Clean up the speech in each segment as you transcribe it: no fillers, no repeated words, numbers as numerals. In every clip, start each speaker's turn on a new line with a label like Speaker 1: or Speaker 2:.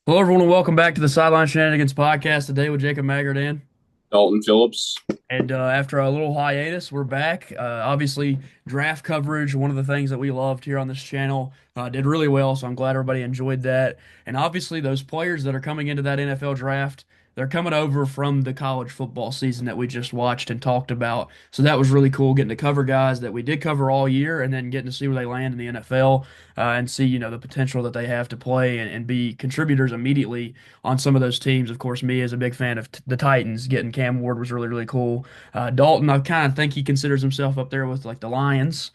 Speaker 1: Hello, everyone, and welcome back to the Sideline Shenanigans podcast today with Jacob Maggerdan.
Speaker 2: Dalton Phillips.
Speaker 1: And after a little hiatus, we're back. Obviously, draft coverage, one of the things that we loved here on this channel, did really well. So I'm glad everybody enjoyed that. And obviously, those players that are coming into that NFL draft, they're coming over from the college football season that we just watched and talked about. So that was really cool getting to cover guys that we did cover all year and then getting to see where they land in the NFL and see, the potential that they have to play and be contributors immediately on some of those teams. Of course, me as a big fan of the Titans, getting Cam Ward was really, really cool. Dalton, I kind of think he considers himself up there with like the Lions.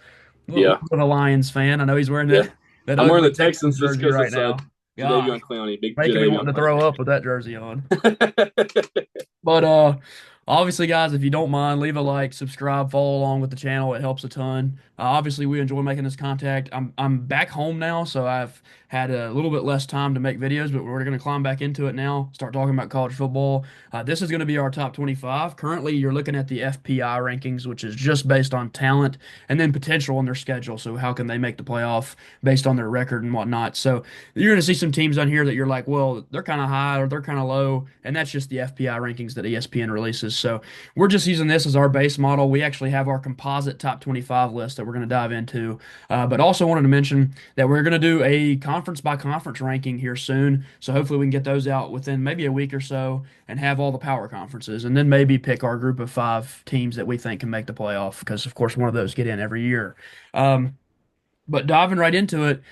Speaker 1: A little
Speaker 2: Yeah,
Speaker 1: bit of a Lions fan. I know he's wearing
Speaker 2: yeah.
Speaker 1: that
Speaker 2: I'm wearing
Speaker 1: ugly
Speaker 2: the
Speaker 1: Texans
Speaker 2: Texans just
Speaker 1: jersey
Speaker 2: because
Speaker 1: right
Speaker 2: it's
Speaker 1: now. Gosh,
Speaker 2: Jadeveon Clowney, big
Speaker 1: making me
Speaker 2: Jadeveon
Speaker 1: wanting to throw up with that jersey on.
Speaker 2: Clowney.
Speaker 1: But obviously, guys, if you don't mind, leave a like, subscribe, follow along with the channel. It helps a ton. Obviously, we enjoy making this contact. I'm back home now, so I've had a little bit less time to make videos, but we're going to climb back into it now. Start talking about college football. This is going to be our top 25. Currently, you're looking at the FPI rankings, which is just based on talent and then potential on their schedule. So how can they make the playoff based on their record and whatnot? So you're going to see some teams on here that you're like, well, they're kind of high or they're kind of low, and that's just the FPI rankings that ESPN releases. So we're just using this as our base model. We actually have our composite top 25 list that we're going to dive into, but also wanted to mention that we're going to do a conference by conference ranking here soon. So hopefully we can get those out within maybe a week or so and have all the power conferences, and then maybe pick our group of five teams that we think can make the playoff because, of course, one of those get in every year. Um, but diving right into it,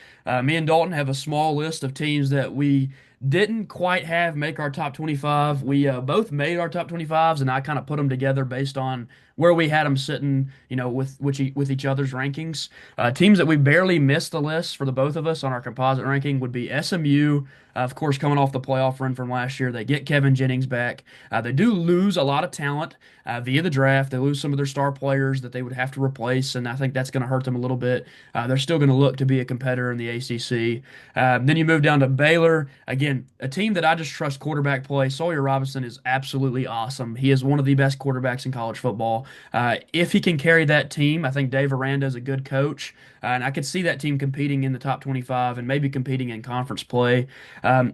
Speaker 1: me and Dalton have a small list of teams that we didn't quite have make our top 25. We both made our top 25s, and I kind of put them together based on where we had them sitting, with each other's rankings. Teams that we barely missed the list for the both of us on our composite ranking would be SMU, of course, coming off the playoff run from last year. They get Kevin Jennings back. They do lose a lot of talent via the draft. They lose some of their star players that they would have to replace, and I think that's going to hurt them a little bit. They're still going to look to be a competitor in the ACC. Then you move down to Baylor. Again, a team that I just trust quarterback play. Sawyer Robinson is absolutely awesome. He is one of the best quarterbacks in college football. If he can carry that team, I think Dave Aranda is a good coach. And I could see that team competing in the top 25 and maybe competing in conference play.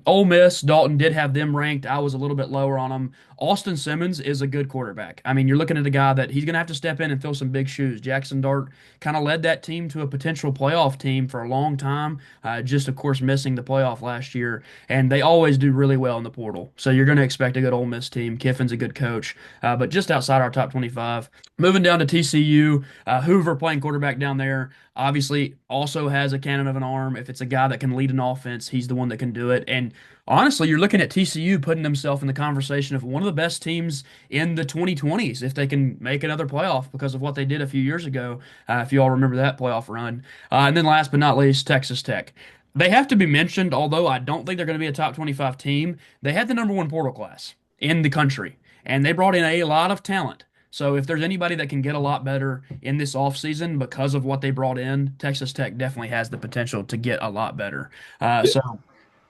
Speaker 1: Ole Miss, Dalton did have them ranked. I was a little bit lower on them. Austin Simmons is a good quarterback. I mean, you're looking at a guy that he's going to have to step in and fill some big shoes. Jackson Dart kind of led that team to a potential playoff team for a long time, just, of course, missing the playoff last year. And they always do really well in the portal. So you're going to expect a good Ole Miss team. Kiffin's a good coach, but just outside our top 25. Moving down to TCU, Hoover playing quarterback down there obviously also has a cannon of an arm. If it's a guy that can lead an offense, he's the one that can do it. And honestly, you're looking at TCU putting themselves in the conversation of one of the best teams in the 2020s if they can make another playoff because of what they did a few years ago, if you all remember that playoff run. And then last but not least, Texas Tech. They have to be mentioned, although I don't think they're going to be a top 25 team. They had the number one portal class in the country, and they brought in a lot of talent. So if there's anybody that can get a lot better in this offseason because of what they brought in, Texas Tech definitely has the potential to get a lot better. So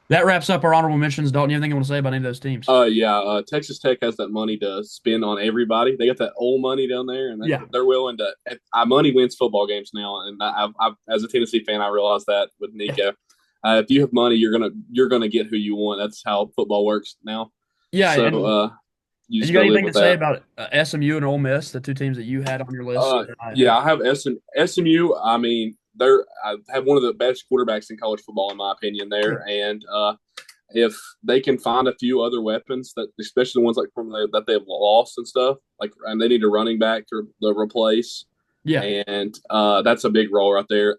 Speaker 1: that wraps up our honorable mentions. Dalton, you have anything you want to say about any of those teams?
Speaker 2: Yeah. Texas Tech has that money to spend on everybody. They got that old money down there, and
Speaker 1: Yeah.
Speaker 2: they're willing to. Money wins football games now, and as a Tennessee fan, I realize that with
Speaker 1: Yeah.
Speaker 2: Nico. If you have money, you're gonna get who you want. That's how football works now.
Speaker 1: Yeah.
Speaker 2: So you
Speaker 1: And
Speaker 2: just
Speaker 1: you got
Speaker 2: gotta live
Speaker 1: anything to
Speaker 2: with
Speaker 1: say
Speaker 2: that.
Speaker 1: about SMU and Ole Miss, the two teams that you had on your list?
Speaker 2: Yeah, I have SMU. I mean, I have one of the best quarterbacks in college football, in my opinion.
Speaker 1: Yeah.
Speaker 2: There, and if they can find a few other weapons that, especially the ones like that they've lost and stuff, like and they need a running back to replace,
Speaker 1: Yeah.
Speaker 2: and that's a big role right there.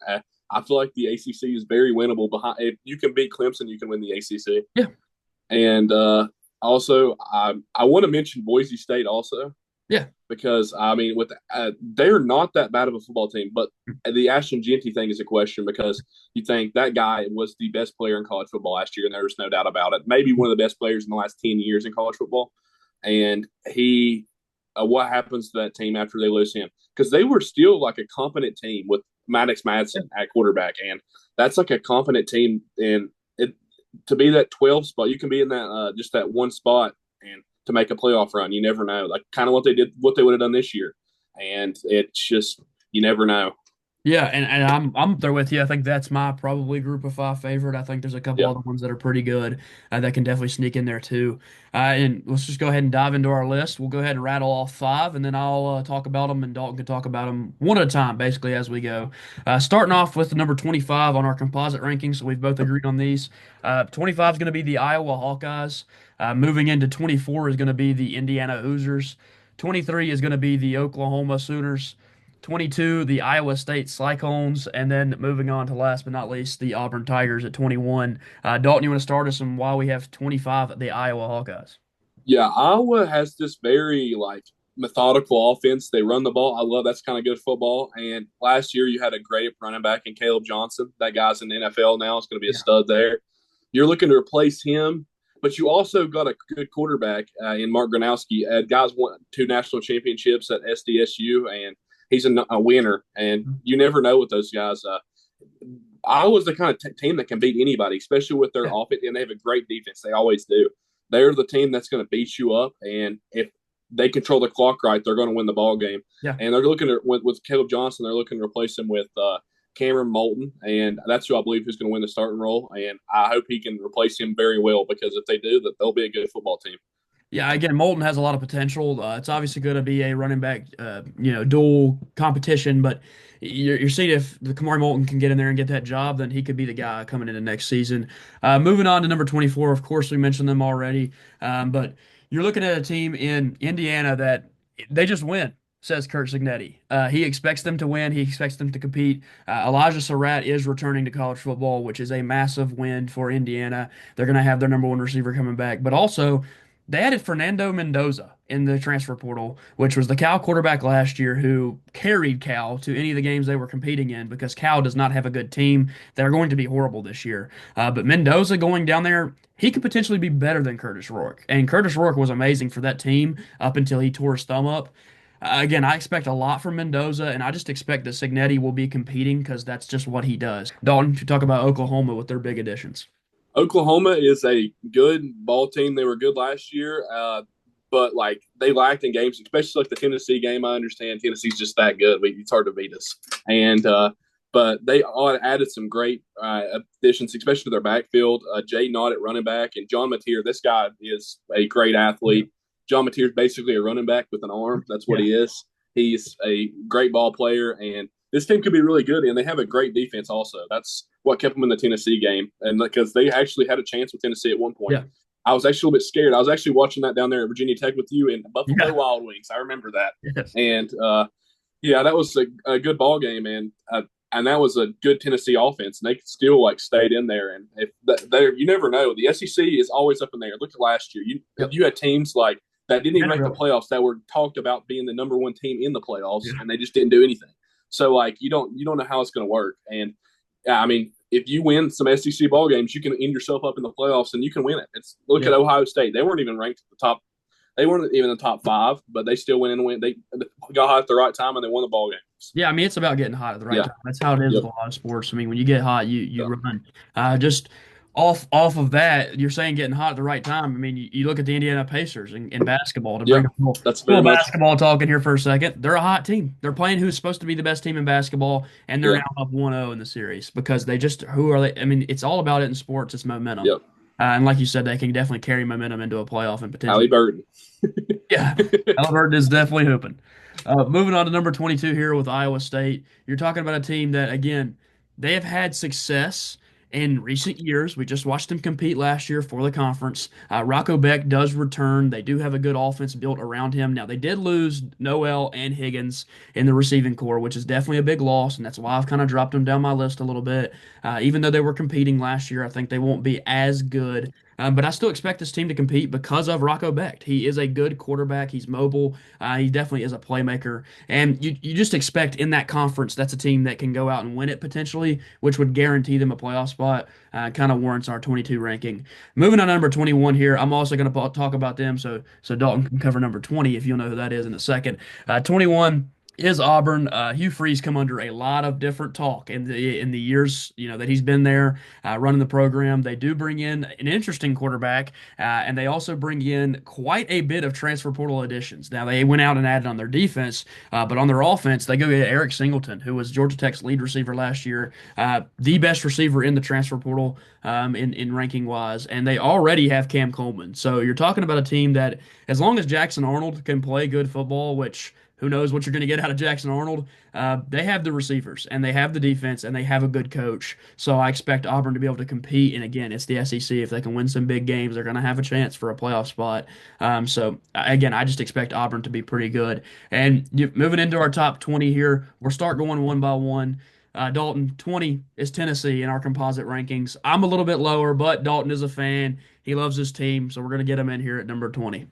Speaker 2: I feel like the ACC is very winnable. Behind if you can beat Clemson, you can win the ACC.
Speaker 1: Yeah.
Speaker 2: And also, I want to mention Boise State also
Speaker 1: Yeah.
Speaker 2: because I mean, with they're not that bad of a football team, but the Ashton Jeanty thing is a question because you think that guy was the best player in college football last year, and there's no doubt about it. Maybe one of the best players in the last 10 years in college football, and he. What happens to that team after they lose him? Because they were still like a competent team with Maddox Madsen at quarterback, and that's like a competent team. And it, to be that 12 spot, you can be in that just that one spot and to make a playoff run. You never know. Like kind of what they would have done this year. And it's just you never know.
Speaker 1: Yeah, and I'm there with you. I think that's my probably group of five favorite. I think there's a couple
Speaker 2: Yeah.
Speaker 1: other ones that are pretty good that can definitely sneak in there too. And let's just go ahead and dive into our list. We'll go ahead and rattle off five, and then I'll talk about them, and Dalton can talk about them one at a time, basically as we go. Starting off with the number 25 on our composite rankings, so we've both agreed on these. 25 is going to be the Iowa Hawkeyes. Moving into 24 is going to be the Indiana Hoosiers. 23 is going to be the Oklahoma Sooners. 22, the Iowa State Cyclones, and then moving on to last but not least, the Auburn Tigers at 21. Dalton, you want to start us on why we have 25, the Iowa Hawkeyes?
Speaker 2: Yeah, Iowa has this very like methodical offense. They run the ball. I love that's kind of good football. And last year you had a great running back in Caleb Johnson. That guy's in the NFL now. It's going to be a
Speaker 1: Yeah.
Speaker 2: stud there. You're looking to replace him, but you also got a good quarterback in Mark Gronowski. Guys won two national championships at SDSU, and he's a winner. And you never know with those guys. Iowa's the kind of team that can beat anybody, especially with their
Speaker 1: Yeah.
Speaker 2: offense, and they have a great defense. They always do. They're the team that's going to beat you up, and if they control the clock right, they're going to win the ball game.
Speaker 1: Yeah.
Speaker 2: And they're looking at with Caleb Johnson, they're looking to replace him with Cameron Moulton, and that's who I believe is going to win the starting role. And I hope he can replace him very well because if they do, that they'll be a good football team.
Speaker 1: Yeah, again, Moulton has a lot of potential. It's obviously going to be a running back, dual competition. But you're seeing if the Kamari Moulton can get in there and get that job, then he could be the guy coming into next season. Moving on to number 24, of course, we mentioned them already. But you're looking at a team in Indiana that they just win, says Kurt Cignetti. He expects them to win. He expects them to compete. Elijah Surratt is returning to college football, which is a massive win for Indiana. They're going to have their number one receiver coming back, but also they added Fernando Mendoza in the transfer portal, which was the Cal quarterback last year who carried Cal to any of the games they were competing in because Cal does not have a good team. They're going to be horrible this year. But Mendoza going down there, he could potentially be better than Curtis Rourke. And Curtis Rourke was amazing for that team up until he tore his thumb up. Again, I expect a lot from Mendoza, and I just expect that Signetti will be competing because that's just what he does. Dalton, to talk about Oklahoma with their big additions.
Speaker 2: Oklahoma is a good ball team. They were good last year, but like they lacked in games, especially like the Tennessee game. I understand Tennessee's just that good. It's hard to beat us. And but they added some great additions, especially to their backfield. Jay Nott at running back and John Mateer. This guy is a great athlete. John Mateer is basically a running back with an arm. That's what
Speaker 1: Yeah.
Speaker 2: he is. He's a great ball player, and this team could be really good. And they have a great defense also. That's what kept them in the Tennessee game, and because they actually had a chance with Tennessee at one point.
Speaker 1: Yeah.
Speaker 2: I was actually a little bit scared. I was actually watching that down there at Virginia Tech with you and Buffalo
Speaker 1: Yeah.
Speaker 2: Wild Wings. I remember that,
Speaker 1: Yes.
Speaker 2: and yeah, that was a good ball game, and that was a good Tennessee offense, and they still like stayed in there. And if they, you never know, the SEC is always up in there. Look at last year.
Speaker 1: Yep.
Speaker 2: You had teams like that didn't even make the
Speaker 1: Vanderbilt.
Speaker 2: playoffs that were talked about being the number one team in the playoffs,
Speaker 1: Yeah.
Speaker 2: and they just didn't do anything. So like you don't know how it's going to work. And yeah, I mean, if you win some SEC ball games, you can end yourself up in the playoffs and you can win it. It's look
Speaker 1: Yeah.
Speaker 2: at Ohio State; they weren't even ranked at the top. They weren't even in the top five, but they still went in and win. They got hot at the right time and they won the ball games.
Speaker 1: Yeah, I mean it's about getting hot at the right
Speaker 2: Yeah,
Speaker 1: time. That's how it is with
Speaker 2: yep,
Speaker 1: a lot of sports. I mean, when you get hot, you
Speaker 2: yeah,
Speaker 1: run. Just off of that, you're saying getting hot at the right time. I mean, you look at the Indiana Pacers in basketball to
Speaker 2: yeah.
Speaker 1: bring a
Speaker 2: That's
Speaker 1: little
Speaker 2: very much
Speaker 1: basketball talk in here for a second. They're a hot team. They're playing who's supposed to be the best team in basketball, and they're
Speaker 2: yeah,
Speaker 1: now up 1-0 in the series because they just who are they? I mean, it's all about it in sports. It's momentum.
Speaker 2: yep.
Speaker 1: And like you said, they can definitely carry momentum into a playoff and
Speaker 2: Allie
Speaker 1: potentially.
Speaker 2: Burton.
Speaker 1: Yeah, Halliburton is definitely hooping. Moving on to number 22 here with Iowa State. You're talking about a team that, again, they have had success in recent years. We just watched them compete last year for the conference. Rocco Beck does return. They do have a good offense built around him. Now, they did lose Noel and Higgins in the receiving core, which is definitely a big loss, and that's why I've kind of dropped them down my list a little bit. Even though they were competing last year, I think they won't be as good but I still expect this team to compete because of Rocco Becht. He is a good quarterback. He's mobile. He definitely is a playmaker. And you just expect in that conference, that's a team that can go out and win it potentially, which would guarantee them a playoff spot. Kind of warrants our 22 ranking. Moving on to number 21 here, I'm also going to talk about them. So Dalton can cover number 20 if you'll know who that is in a second. 21. is Auburn. Hugh Freeze come under a lot of different talk in the years that he's been there running the program. They do bring in an interesting quarterback, and they also bring in quite a bit of transfer portal additions. Now they went out and added on their defense, but on their offense they go get Eric Singleton, who was Georgia Tech's lead receiver last year, the best receiver in the transfer portal in ranking wise, and they already have Cam Coleman. So you're talking about a team that, as long as Jackson Arnold can play good football, which who knows what you're going to get out of Jackson Arnold? They have the receivers and they have the defense and they have a good coach. So I expect Auburn to be able to compete. And again, it's the SEC. If they can win some big games, they're going to have a chance for a playoff spot. So again, I just expect Auburn to be pretty good. And moving into our top 20 here, we'll start going one by one. Dalton, 20 is Tennessee in our composite rankings. I'm a little bit lower, but Dalton is a fan. He loves his team, so we're going to get him in here at number 20.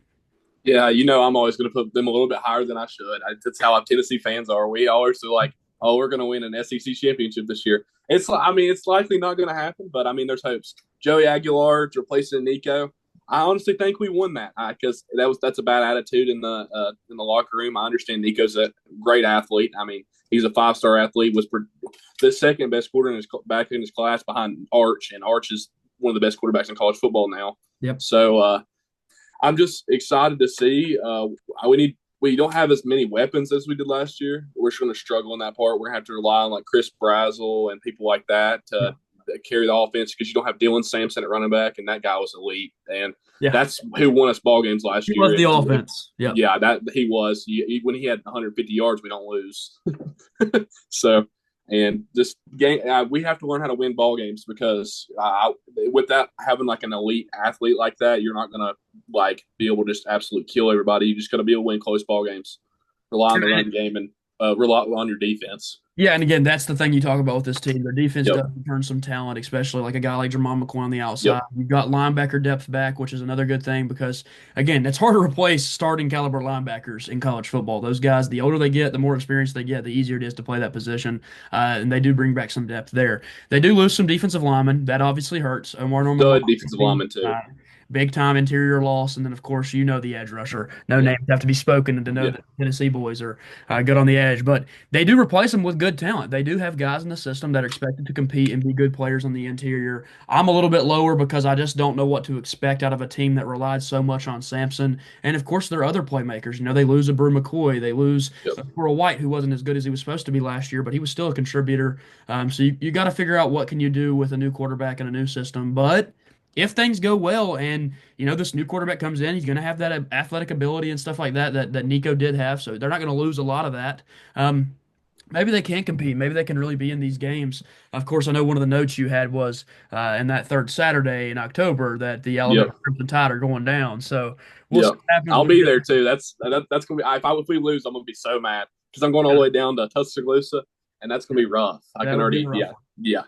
Speaker 2: Yeah, I'm always going to put them a little bit higher than I should. That's how Tennessee fans are. We always are like, oh, we're going to win an SEC championship this year. It's likely not going to happen, but I mean, there's hopes. Joey Aguilar replacing Nico. I honestly think we won that because that's a bad attitude in the locker room. I understand Nico's a great athlete. I mean, he's a 5-star athlete. Was the second best back in his class behind Arch, and Arch is one of the best quarterbacks in college football now.
Speaker 1: Yep.
Speaker 2: So I'm just excited to see. We don't have as many weapons as we did last year. We're just going to struggle in that part. We're going to have to rely on like Chris Brazel and people like that to carry the offense because you don't have Dylan Sampson at running back, and that guy was elite. And that's who won us ball games last year.
Speaker 1: He was the offense.
Speaker 2: Yeah, that he was. When he had 150 yards, we don't lose. So. And this game, we have to learn how to win ball games because without having like an elite athlete like that, you're not gonna like be able to just absolutely kill everybody. You just got to be able to win close ball games, rely on the run game, and rely on your defense.
Speaker 1: Yeah, and again, that's the thing you talk about with this team. Their defense
Speaker 2: Yep.
Speaker 1: does return some talent, especially like a guy like Jermon McCoy on the outside.
Speaker 2: Yep.
Speaker 1: You've got linebacker depth back, which is another good thing because, again, it's hard to replace starting caliber linebackers in college football. Those guys, the older they get, the more experience they get, the easier it is to play that position. And they do bring back some depth there. They do lose some defensive linemen. That obviously hurts. Omar Norman,
Speaker 2: Good defensive lineman too.
Speaker 1: big time interior loss, and then of course the edge rusher. No names have to be spoken to know that Tennessee boys are good on the edge, but they do replace them with good talent. They do have guys in the system that are expected to compete and be good players on the interior. I'm a little bit lower because I just don't know what to expect out of a team that relied so much on Sampson, and of course there are other playmakers. They lose a Brew McCoy, they lose Pearl White, who wasn't as good as he was supposed to be last year, but he was still a contributor. So you got to figure out what can you do with a new quarterback and a new system, but if things go well and this new quarterback comes in, he's going to have that athletic ability and stuff like that Nico did have. So they're not going to lose a lot of that. Maybe they can compete. Maybe they can really be in these games. Of course, I know one of the notes you had was in that third Saturday in October that the Alabama Crimson Tide are going down. So we'll see what happens.
Speaker 2: I'll be there too. That's going to be. If we lose, I'm going to be so mad because I'm going all the way down to Tuscaloosa, and that's going to be rough. I can already. Yeah.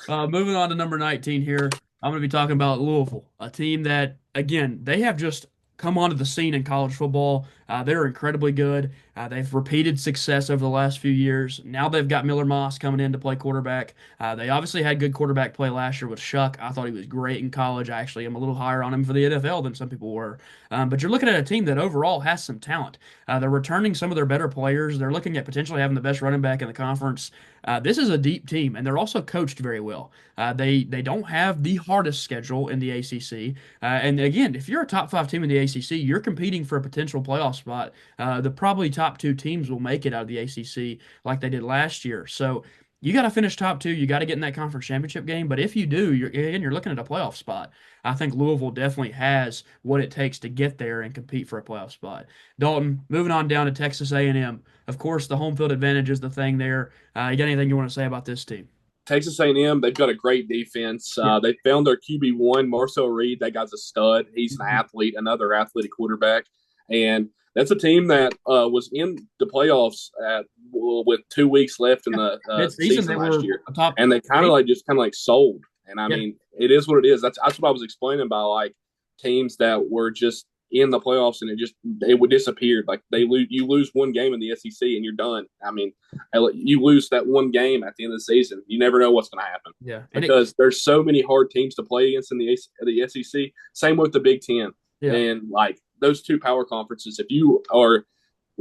Speaker 1: Moving on to number 19 here. I'm going to be talking about Louisville, a team that, again, they have just come onto the scene in college football. They're incredibly good. They've repeated success over the last few years. Now they've got Miller Moss coming in to play quarterback. They obviously had good quarterback play last year with Shuck. I thought he was great in college. I actually am a little higher on him for the NFL than some people were. But you're looking at a team that overall has some talent. They're returning some of their better players. They're looking at potentially having the best running back in the conference. This is a deep team, and they're also coached very well. They don't have the hardest schedule in the ACC. And again, if you're a top 5 team in the ACC, you're competing for a potential playoff spot. The probably top 2 teams will make it out of the ACC like they did last year. So you got to finish top 2. You got to get in that conference championship game. But if you do, you're looking at a playoff spot. I think Louisville definitely has what it takes to get there and compete for a playoff spot. Dalton, moving on down to Texas A&M. Of course, the home field advantage is the thing there. You got anything you want to say about this team?
Speaker 2: Texas A&M, they've got a great defense. They found their QB1, Marcel Reed. That guy's a stud. He's an athlete, another athletic quarterback. And that's a team that was in the playoffs with 2 weeks left in the season last year. And they kind of sold. And I mean, it is what it is. That's what I was explaining about like teams that were just in the playoffs and it would disappear. Like you lose one game in the SEC and you're done. I mean, you lose that one game at the end of the season. You never know what's going to happen.
Speaker 1: Yeah,
Speaker 2: because there's so many hard teams to play against in the SEC. Same with the Big Ten and like those 2 power conferences. If you are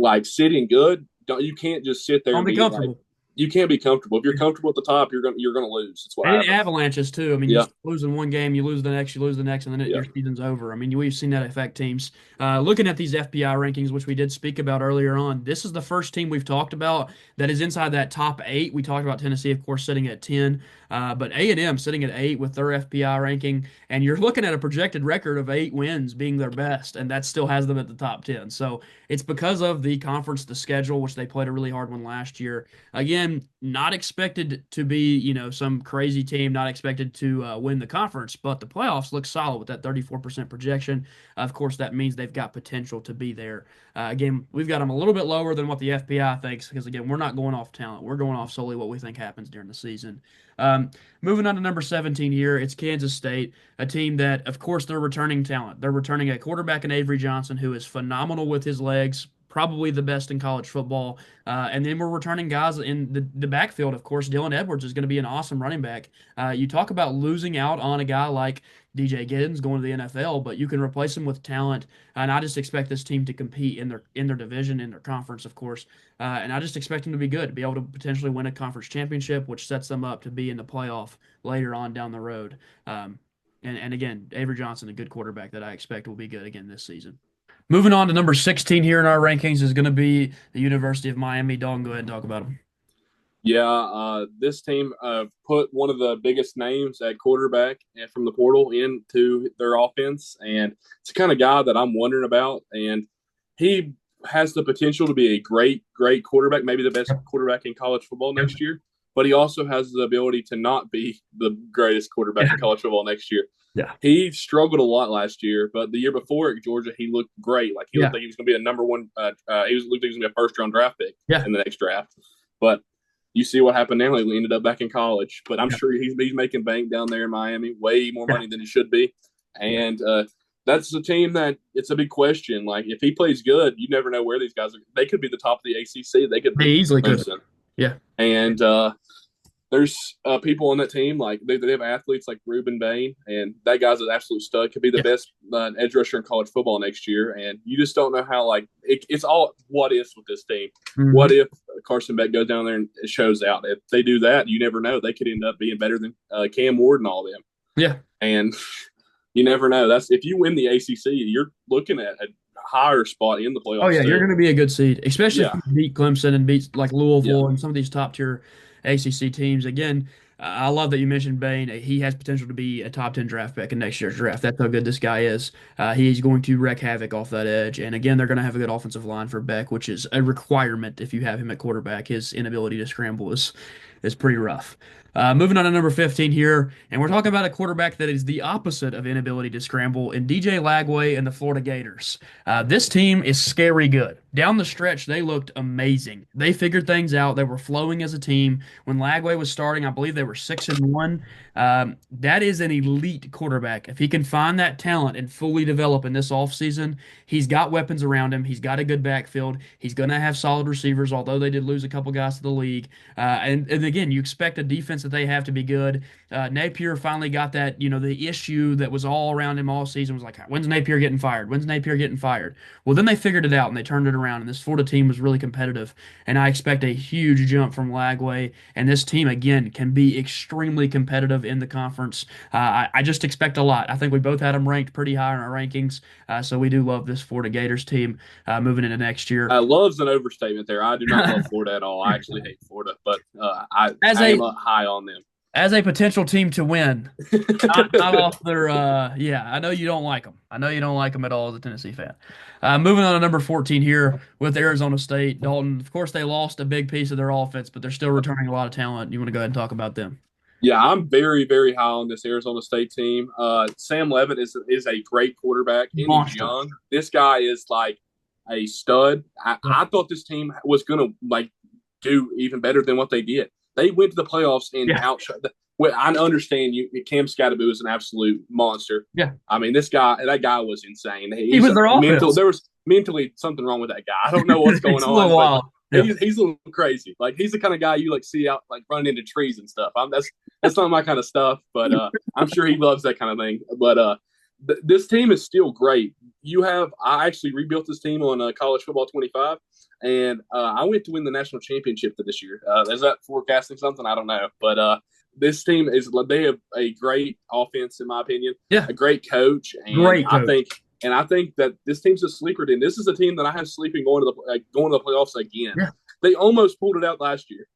Speaker 2: like sitting good. Don't you can't just sit there
Speaker 1: Don't
Speaker 2: and
Speaker 1: be
Speaker 2: be like
Speaker 1: comfortable.
Speaker 2: you can't be comfortable. If you're comfortable at the top, you're gonna lose. That's what
Speaker 1: And in
Speaker 2: happens.
Speaker 1: avalanches too. I mean, you
Speaker 2: Yeah,
Speaker 1: start losing one game, you lose the next, you lose the next, and then
Speaker 2: yeah.
Speaker 1: your season's over. I mean, we've seen that affect teams. Looking at these FPI rankings, which we did speak about earlier on, this is the first team we've talked about that is inside that top eight. We talked about Tennessee, of course, sitting at 10, but A&M sitting at 8 with their FPI ranking, and you're looking at a projected record of 8 wins being their best, and that still has them at the top 10. So it's because of the conference, the schedule, which they played a really hard one last year. Again, not expected to be, some crazy team, not expected to win the conference, but the playoffs look solid with that 34% projection. Of course, that means they've got potential to be there. Again, we've got them a little bit lower than what the FPI thinks because, again, we're not going off talent. We're going off solely what we think happens during the season. Um, Moving on to number 17 here, it's Kansas State, a team that, of course, they're returning talent. They're returning a quarterback in Avery Johnson who is phenomenal with his legs, probably the best in college football. And then we're returning guys in the backfield. Of course, Dylan Edwards is going to be an awesome running back. You talk about losing out on a guy like DJ Giddens going to the NFL, but you can replace him with talent. And I just expect this team to compete in their division, in their conference, of course. And I just expect them to be good, to be able to potentially win a conference championship, which sets them up to be in the playoff later on down the road. And again, Avery Johnson, a good quarterback that I expect will be good again this season. Moving on to number 16 here in our rankings is going to be the University of Miami. Dalton, go ahead and talk about them.
Speaker 2: Yeah, this team put one of the biggest names at quarterback from the portal into their offense, and it's the kind of guy that I'm wondering about. And he has the potential to be a great, great quarterback, maybe the best quarterback in college football
Speaker 1: Yep.
Speaker 2: next year. But he also has the ability to not be the greatest quarterback
Speaker 1: Yeah.
Speaker 2: in college football next year.
Speaker 1: Yeah.
Speaker 2: He struggled a lot last year, but the year before at Georgia, he looked great. Like he looked
Speaker 1: Yeah.
Speaker 2: like he was going to be a number one. He looked like he was going to be a first round draft pick
Speaker 1: Yeah.
Speaker 2: in the next draft. But you see what happened now. He ended up back in college, but I'm
Speaker 1: Yeah.
Speaker 2: sure he's making bank down there in Miami, way more
Speaker 1: Yeah.
Speaker 2: money than he should be. And that's a team that it's a big question. Like if he plays good, you never know where these guys are. They could be the top of the ACC. They could
Speaker 1: They
Speaker 2: beat
Speaker 1: easily could.
Speaker 2: Clemson.
Speaker 1: Yeah.
Speaker 2: And there's people on that team like they have athletes like Ruben Bain, and that guy's an absolute stud. Could be the
Speaker 1: Yeah.
Speaker 2: best edge rusher in college football next year. And you just don't know how it's all what ifs with this team.
Speaker 1: Mhm.
Speaker 2: What if Carson Beck goes down there and shows out? If they do that, you never know. They could end up being better than Cam Ward and all them.
Speaker 1: Yeah.
Speaker 2: And you never know. That's if you win the ACC, you're looking at a higher spot in the playoffs.
Speaker 1: Oh yeah, you're
Speaker 2: too.
Speaker 1: going to be a good seed, especially if
Speaker 2: Yeah,
Speaker 1: you beat Clemson and beat like
Speaker 2: yeah,
Speaker 1: Louisville and some of these top tier ACC teams. Again, I love that you mentioned Bain. He has potential to be a top 10 draft pick in next year's draft. That's how good this guy is. He's going to wreak havoc off that edge. And again, they're going to have a good offensive line for Beck, which is a requirement if you have him at quarterback. His inability to scramble is pretty rough. Moving on to number 15 here, and we're talking about a quarterback that is the opposite of inability to scramble in DJ Lagway and the Florida Gators. This team is scary good. Down the stretch, they looked amazing. They figured things out. They were flowing as a team. When Lagway was starting, I believe they were 6-1. That is an elite quarterback. If he can find that talent and fully develop in this offseason, he's got weapons around him. He's got a good backfield. He's going to have solid receivers, although they did lose a couple guys to the league. And again, you expect a defense that they have to be good. Napier finally got that, the issue that was all around him all season was like, when's Napier getting fired? When's Napier getting fired? Well, then they figured it out and they turned it around. And this Florida team was really competitive. And I expect a huge jump from Lagway. And this team, again, can be extremely competitive in the conference. I just expect a lot. I think we both had them ranked pretty high in our rankings. So we do love this Florida Gators team moving into next year.
Speaker 2: love's an overstatement there. I do not love Florida at all. I actually hate Florida, but I
Speaker 1: As
Speaker 2: I
Speaker 1: a
Speaker 2: am high on them.
Speaker 1: as a potential team to win, not off their yeah, I know you don't like them. I know you don't like them at all as a Tennessee fan. Moving on to number 14 here with Arizona State. Dalton, of course, they lost a big piece of their offense, but they're still returning a lot of talent. You want to go ahead and talk about them?
Speaker 2: Yeah, I'm very, very high on this Arizona State team. Sam Levitt is a great quarterback, and he's
Speaker 1: Monster.
Speaker 2: young. This guy is like a stud.
Speaker 1: Yeah.
Speaker 2: I thought this team was going to like do even better than what they did. They went to the playoffs and
Speaker 1: Yeah.
Speaker 2: outshot. Well, I understand you. Cam Scatterbo is an absolute monster.
Speaker 1: Yeah.
Speaker 2: I mean, that guy was insane.
Speaker 1: He was their offense.
Speaker 2: There was mentally something wrong with that guy. I don't know what's going
Speaker 1: It's a
Speaker 2: on.
Speaker 1: little
Speaker 2: But
Speaker 1: wild. Yeah.
Speaker 2: he's a little crazy. Like he's the kind of guy you like see out like running into trees and stuff. That's not my kind of stuff, but I'm sure he loves that kind of thing. But This team is still great. I actually rebuilt this team on College Football 25, and I went to win the national championship this year. Is that forecasting something? I don't know, but this team they have a great offense in my opinion,
Speaker 1: Yeah,
Speaker 2: a great coach, and
Speaker 1: great
Speaker 2: I
Speaker 1: coach.
Speaker 2: think that this team's a sleeper team. This is a team that I have sleeping going to the playoffs again.
Speaker 1: Yeah.
Speaker 2: They almost pulled it out last year.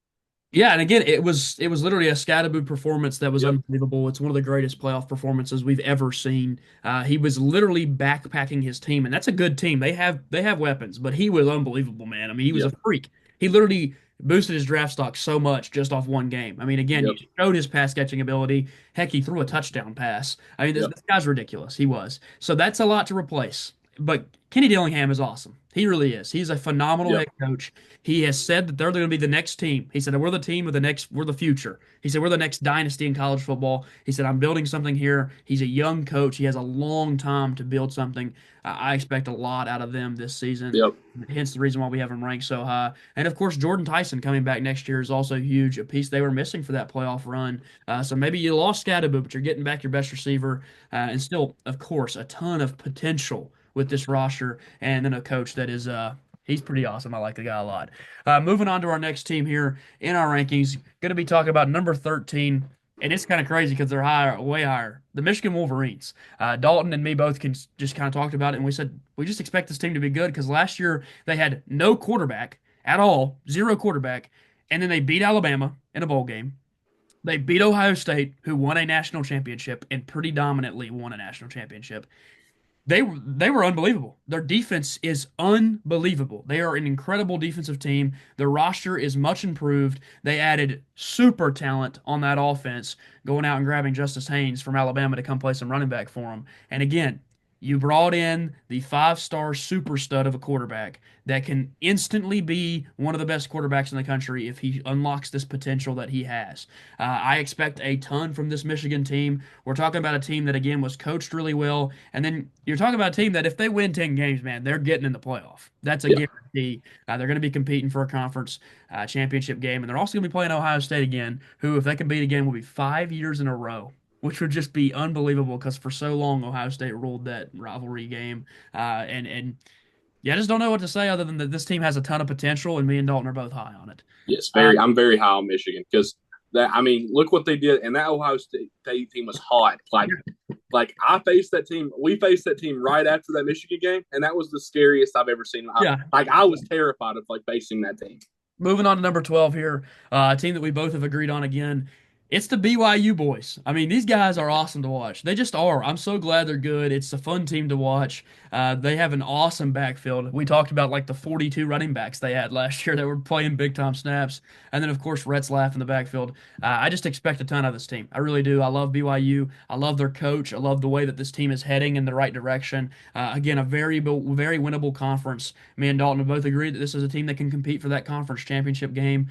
Speaker 1: Yeah, and again, it was literally a Scatterboo performance that was
Speaker 2: Yep.
Speaker 1: unbelievable. It's one of the greatest playoff performances we've ever seen. He was literally backpacking his team, and that's a good team. They have weapons, but he was unbelievable, man. I mean, he was a
Speaker 2: Yep.
Speaker 1: freak. He literally boosted his draft stock so much just off one game. I mean, again, you
Speaker 2: Yep.
Speaker 1: showed his pass catching ability. Heck, he threw a touchdown pass. I mean, this,
Speaker 2: Yep.
Speaker 1: this guy's ridiculous. He was. So that's a lot to replace. But Kenny Dillingham is awesome. He really is. He's a phenomenal
Speaker 2: Yep.
Speaker 1: head coach. He has said that they're going to be the next team. He said, we're the team of the next, we're the future. He said, we're the next dynasty in college football. He said, I'm building something here. He's a young coach. He has a long time to build something. I expect a lot out of them this season.
Speaker 2: Yep.
Speaker 1: Hence the reason why we have them ranked so high. And of course, Jordan Tyson coming back next year is also huge, a piece they were missing for that playoff run. So maybe you lost Scadaboo, but you're getting back your best receiver. And still, of course, a ton of potential with this roster. And then a coach that is he's pretty awesome. I like the guy a lot. Moving on to our next team here in our rankings, going to be talking about number 13. And it's kind of crazy because they're higher, way higher. The Michigan Wolverines. Dalton and me both can just kind of talked about it, and we said we just expect this team to be good because last year they had no quarterback at all, zero quarterback, and then they beat Alabama in a bowl game. They beat Ohio State, who won a national championship and pretty dominantly won a national championship. They were unbelievable. Their defense is unbelievable. They are an incredible defensive team. Their roster is much improved. They added super talent on that offense, going out and grabbing Justice Haynes from Alabama to come play some running back for them. And again, you brought in the five-star super stud of a quarterback that can instantly be one of the best quarterbacks in the country if he unlocks this potential that he has. I expect a ton from this Michigan team. We're talking about a team that, again, was coached really well. And then you're talking about a team that if they win 10 games, man, they're getting in the playoff. That's a
Speaker 2: Yeah.
Speaker 1: guarantee. They're going to be competing for a conference championship game. And they're also going to be playing Ohio State again, who, if they can beat again, will be 5 years in a row, which would just be unbelievable because for so long Ohio State ruled that rivalry game. And yeah, I just don't know what to say other than that this team has a ton of potential, and me and Dalton are both high on it.
Speaker 2: Yes,
Speaker 1: Uh,
Speaker 2: very. I'm very high on Michigan because that. I mean, look what they did, and that Ohio State team was hot. I faced that team. We faced that team right after that Michigan game, and that was the scariest I've ever seen.
Speaker 1: yeah.
Speaker 2: I was terrified of facing that team.
Speaker 1: Moving on to number 12 here, a team that we both have agreed on again. It's the BYU boys. I mean, these guys are awesome to watch. They just are. I'm so glad they're good. It's a fun team to watch. They have an awesome backfield. We talked about like the 42 running backs they had last year that were playing big time snaps. And then, of course, Retzlaff in the backfield. I just expect a ton of this team. I really do. I love BYU. I love their coach. I love the way that this team is heading in the right direction. Again, a very winnable conference. Me and Dalton have both agreed that this is a team that can compete for that conference championship game.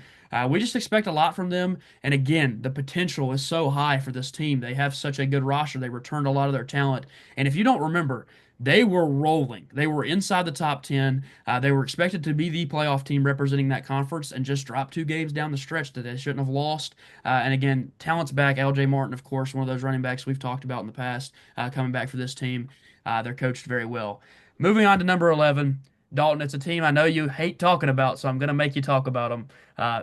Speaker 1: We just expect a lot from them. And again, the potential is so high for this team. They have such a good roster. They returned a lot of their talent. And if you don't remember, they were rolling. They were inside the top 10. They were expected to be the playoff team representing that conference and just dropped two games down the stretch that they shouldn't have lost. And again, talent's back. LJ Martin, of course, one of those running backs we've talked about in the past, coming back for this team. They're coached very well. Moving on to number 11. Dalton, it's a team I know you hate talking about, so I'm going to make you talk about them.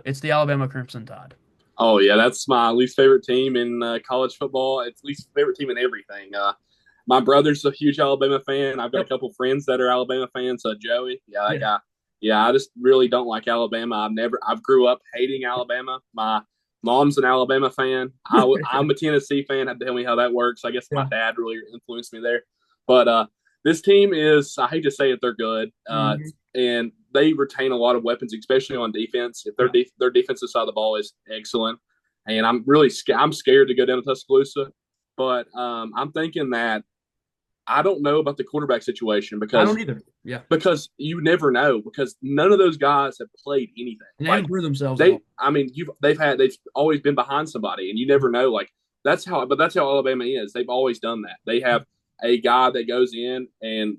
Speaker 1: It's the Alabama Crimson Tide.
Speaker 2: Oh yeah, that's my least favorite team in college football. It's least favorite team in everything. My brother's a huge Alabama fan. I've got a
Speaker 1: Yep.
Speaker 2: couple friends that are Alabama fans. Joey, yeah, that
Speaker 1: Yeah.
Speaker 2: guy. Yeah, I just really don't like Alabama. I've grew up hating Alabama. My mom's an Alabama fan. I'm a Tennessee fan. Tell me how that works. I guess my
Speaker 1: Yeah.
Speaker 2: dad really influenced me there. But this team is, I hate to say it, they're good.
Speaker 1: Mhm.
Speaker 2: And they retain a lot of weapons, especially on defense. If
Speaker 1: Yeah.
Speaker 2: their defensive side of the ball is excellent, and I'm scared to go down to Tuscaloosa, but I'm thinking that I don't know about the quarterback situation
Speaker 1: I don't either. Yeah.
Speaker 2: because you never know because none of those guys have played anything.
Speaker 1: And they haven't proved themselves at
Speaker 2: They,
Speaker 1: all.
Speaker 2: I mean, they've always been behind somebody, and you never know. That's how Alabama is. They've always done that. They have a guy that goes in and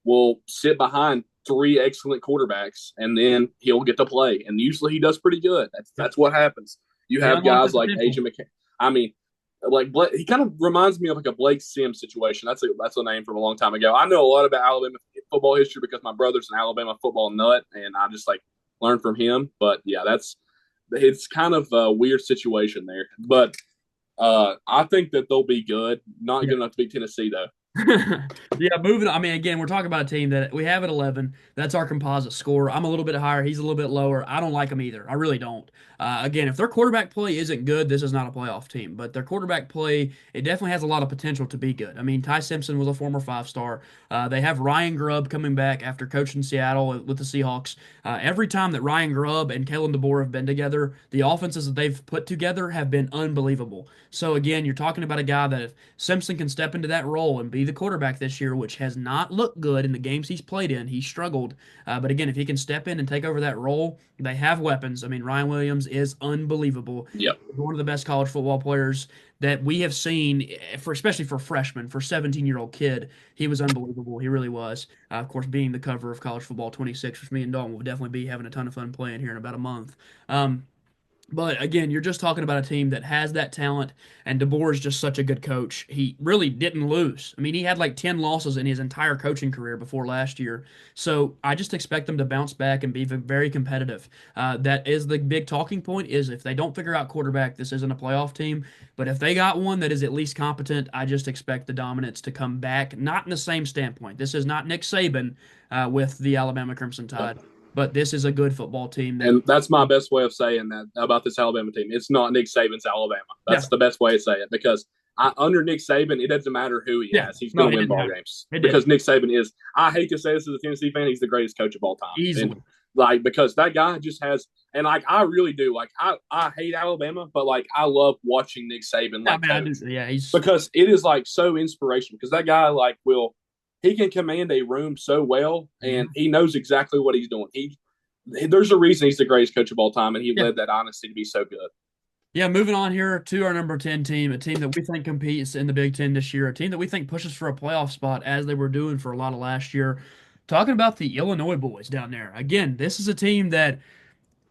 Speaker 2: will sit behind three excellent quarterbacks, and then he'll get to play. And usually he does pretty good. That's
Speaker 1: Yep.
Speaker 2: what happens. You
Speaker 1: They
Speaker 2: have
Speaker 1: unlock the
Speaker 2: guys like
Speaker 1: potential.
Speaker 2: AJ McCarron. I mean, like he kind of reminds me of like a Blake Sims situation. That's a name from a long time ago. I know a lot about Alabama football history because my brother's an Alabama football nut, and I just like learned from him. But yeah, it's kind of a weird situation there. But I think that they'll be good. Not good enough to beat Tennessee though.
Speaker 1: Yeah, moving on. I mean, again, we're talking about a team that we have at 11. That's our composite score. I'm a little bit higher. He's a little bit lower. I don't like them either. I really don't. Again, if their quarterback play isn't good, this is not a playoff team. But their quarterback play, it definitely has a lot of potential to be good. I mean, Ty Simpson was a former five-star. They have Ryan Grubb coming back after coaching Seattle with the Seahawks. Every time that Ryan Grubb and Kalen DeBoer have been together, the offenses that they've put together have been unbelievable. So again, you're talking about a guy that if Simpson can step into that role and be the quarterback this year, which has not looked good in the games he's played in. He struggled. But again, if he can step in and take over that role, they have weapons. I mean, Ryan Williams is unbelievable.
Speaker 2: Yep.
Speaker 1: One of the best college football players that we have seen, especially for freshmen, for 17-year-old kid. He was unbelievable. He really was. Of course, being the cover of College Football 26, which me and Dalton will definitely be having a ton of fun playing here in about a month. But again, you're just talking about a team that has that talent, and DeBoer is just such a good coach. He really didn't lose. I mean, he had like 10 losses in his entire coaching career before last year. So I just expect them to bounce back and be very competitive. That is the big talking point is if they don't figure out quarterback, this isn't a playoff team. But if they got one that is at least competent, I just expect the dominance to come back. Not in the same standpoint. This is not Nick Saban with the Alabama Crimson Tide. But this is a good football team that
Speaker 2: And that's my best way of saying that about this Alabama team. It's not Nick Saban's Alabama.
Speaker 1: yeah,
Speaker 2: That's the best way to say it because under Nick Saban, it doesn't matter who he
Speaker 1: yeah.
Speaker 2: has. He's
Speaker 1: No,
Speaker 2: going
Speaker 1: he
Speaker 2: to win
Speaker 1: didn't
Speaker 2: ball
Speaker 1: have
Speaker 2: games
Speaker 1: it. It did
Speaker 2: because Nick Saban is. I hate to say this as a Tennessee fan. He's the greatest coach of all time, and
Speaker 1: easily.
Speaker 2: like because that guy just has. And like I really do. Like I hate Alabama, but like I love watching Nick Saban
Speaker 1: I
Speaker 2: like
Speaker 1: mean, I do.
Speaker 2: coach
Speaker 1: Yeah, he's
Speaker 2: because it is like so inspirational. Because that guy like will he can command a room so well, and he knows exactly what he's doing. There's a reason he's the greatest coach of all time, and he
Speaker 1: yeah.
Speaker 2: led that honesty to be so good.
Speaker 1: Yeah, moving on here to our number 10 team, a team that we think competes in the Big Ten this year, a team that we think pushes for a playoff spot as they were doing for a lot of last year. Talking about the Illinois boys down there. Again, this is a team that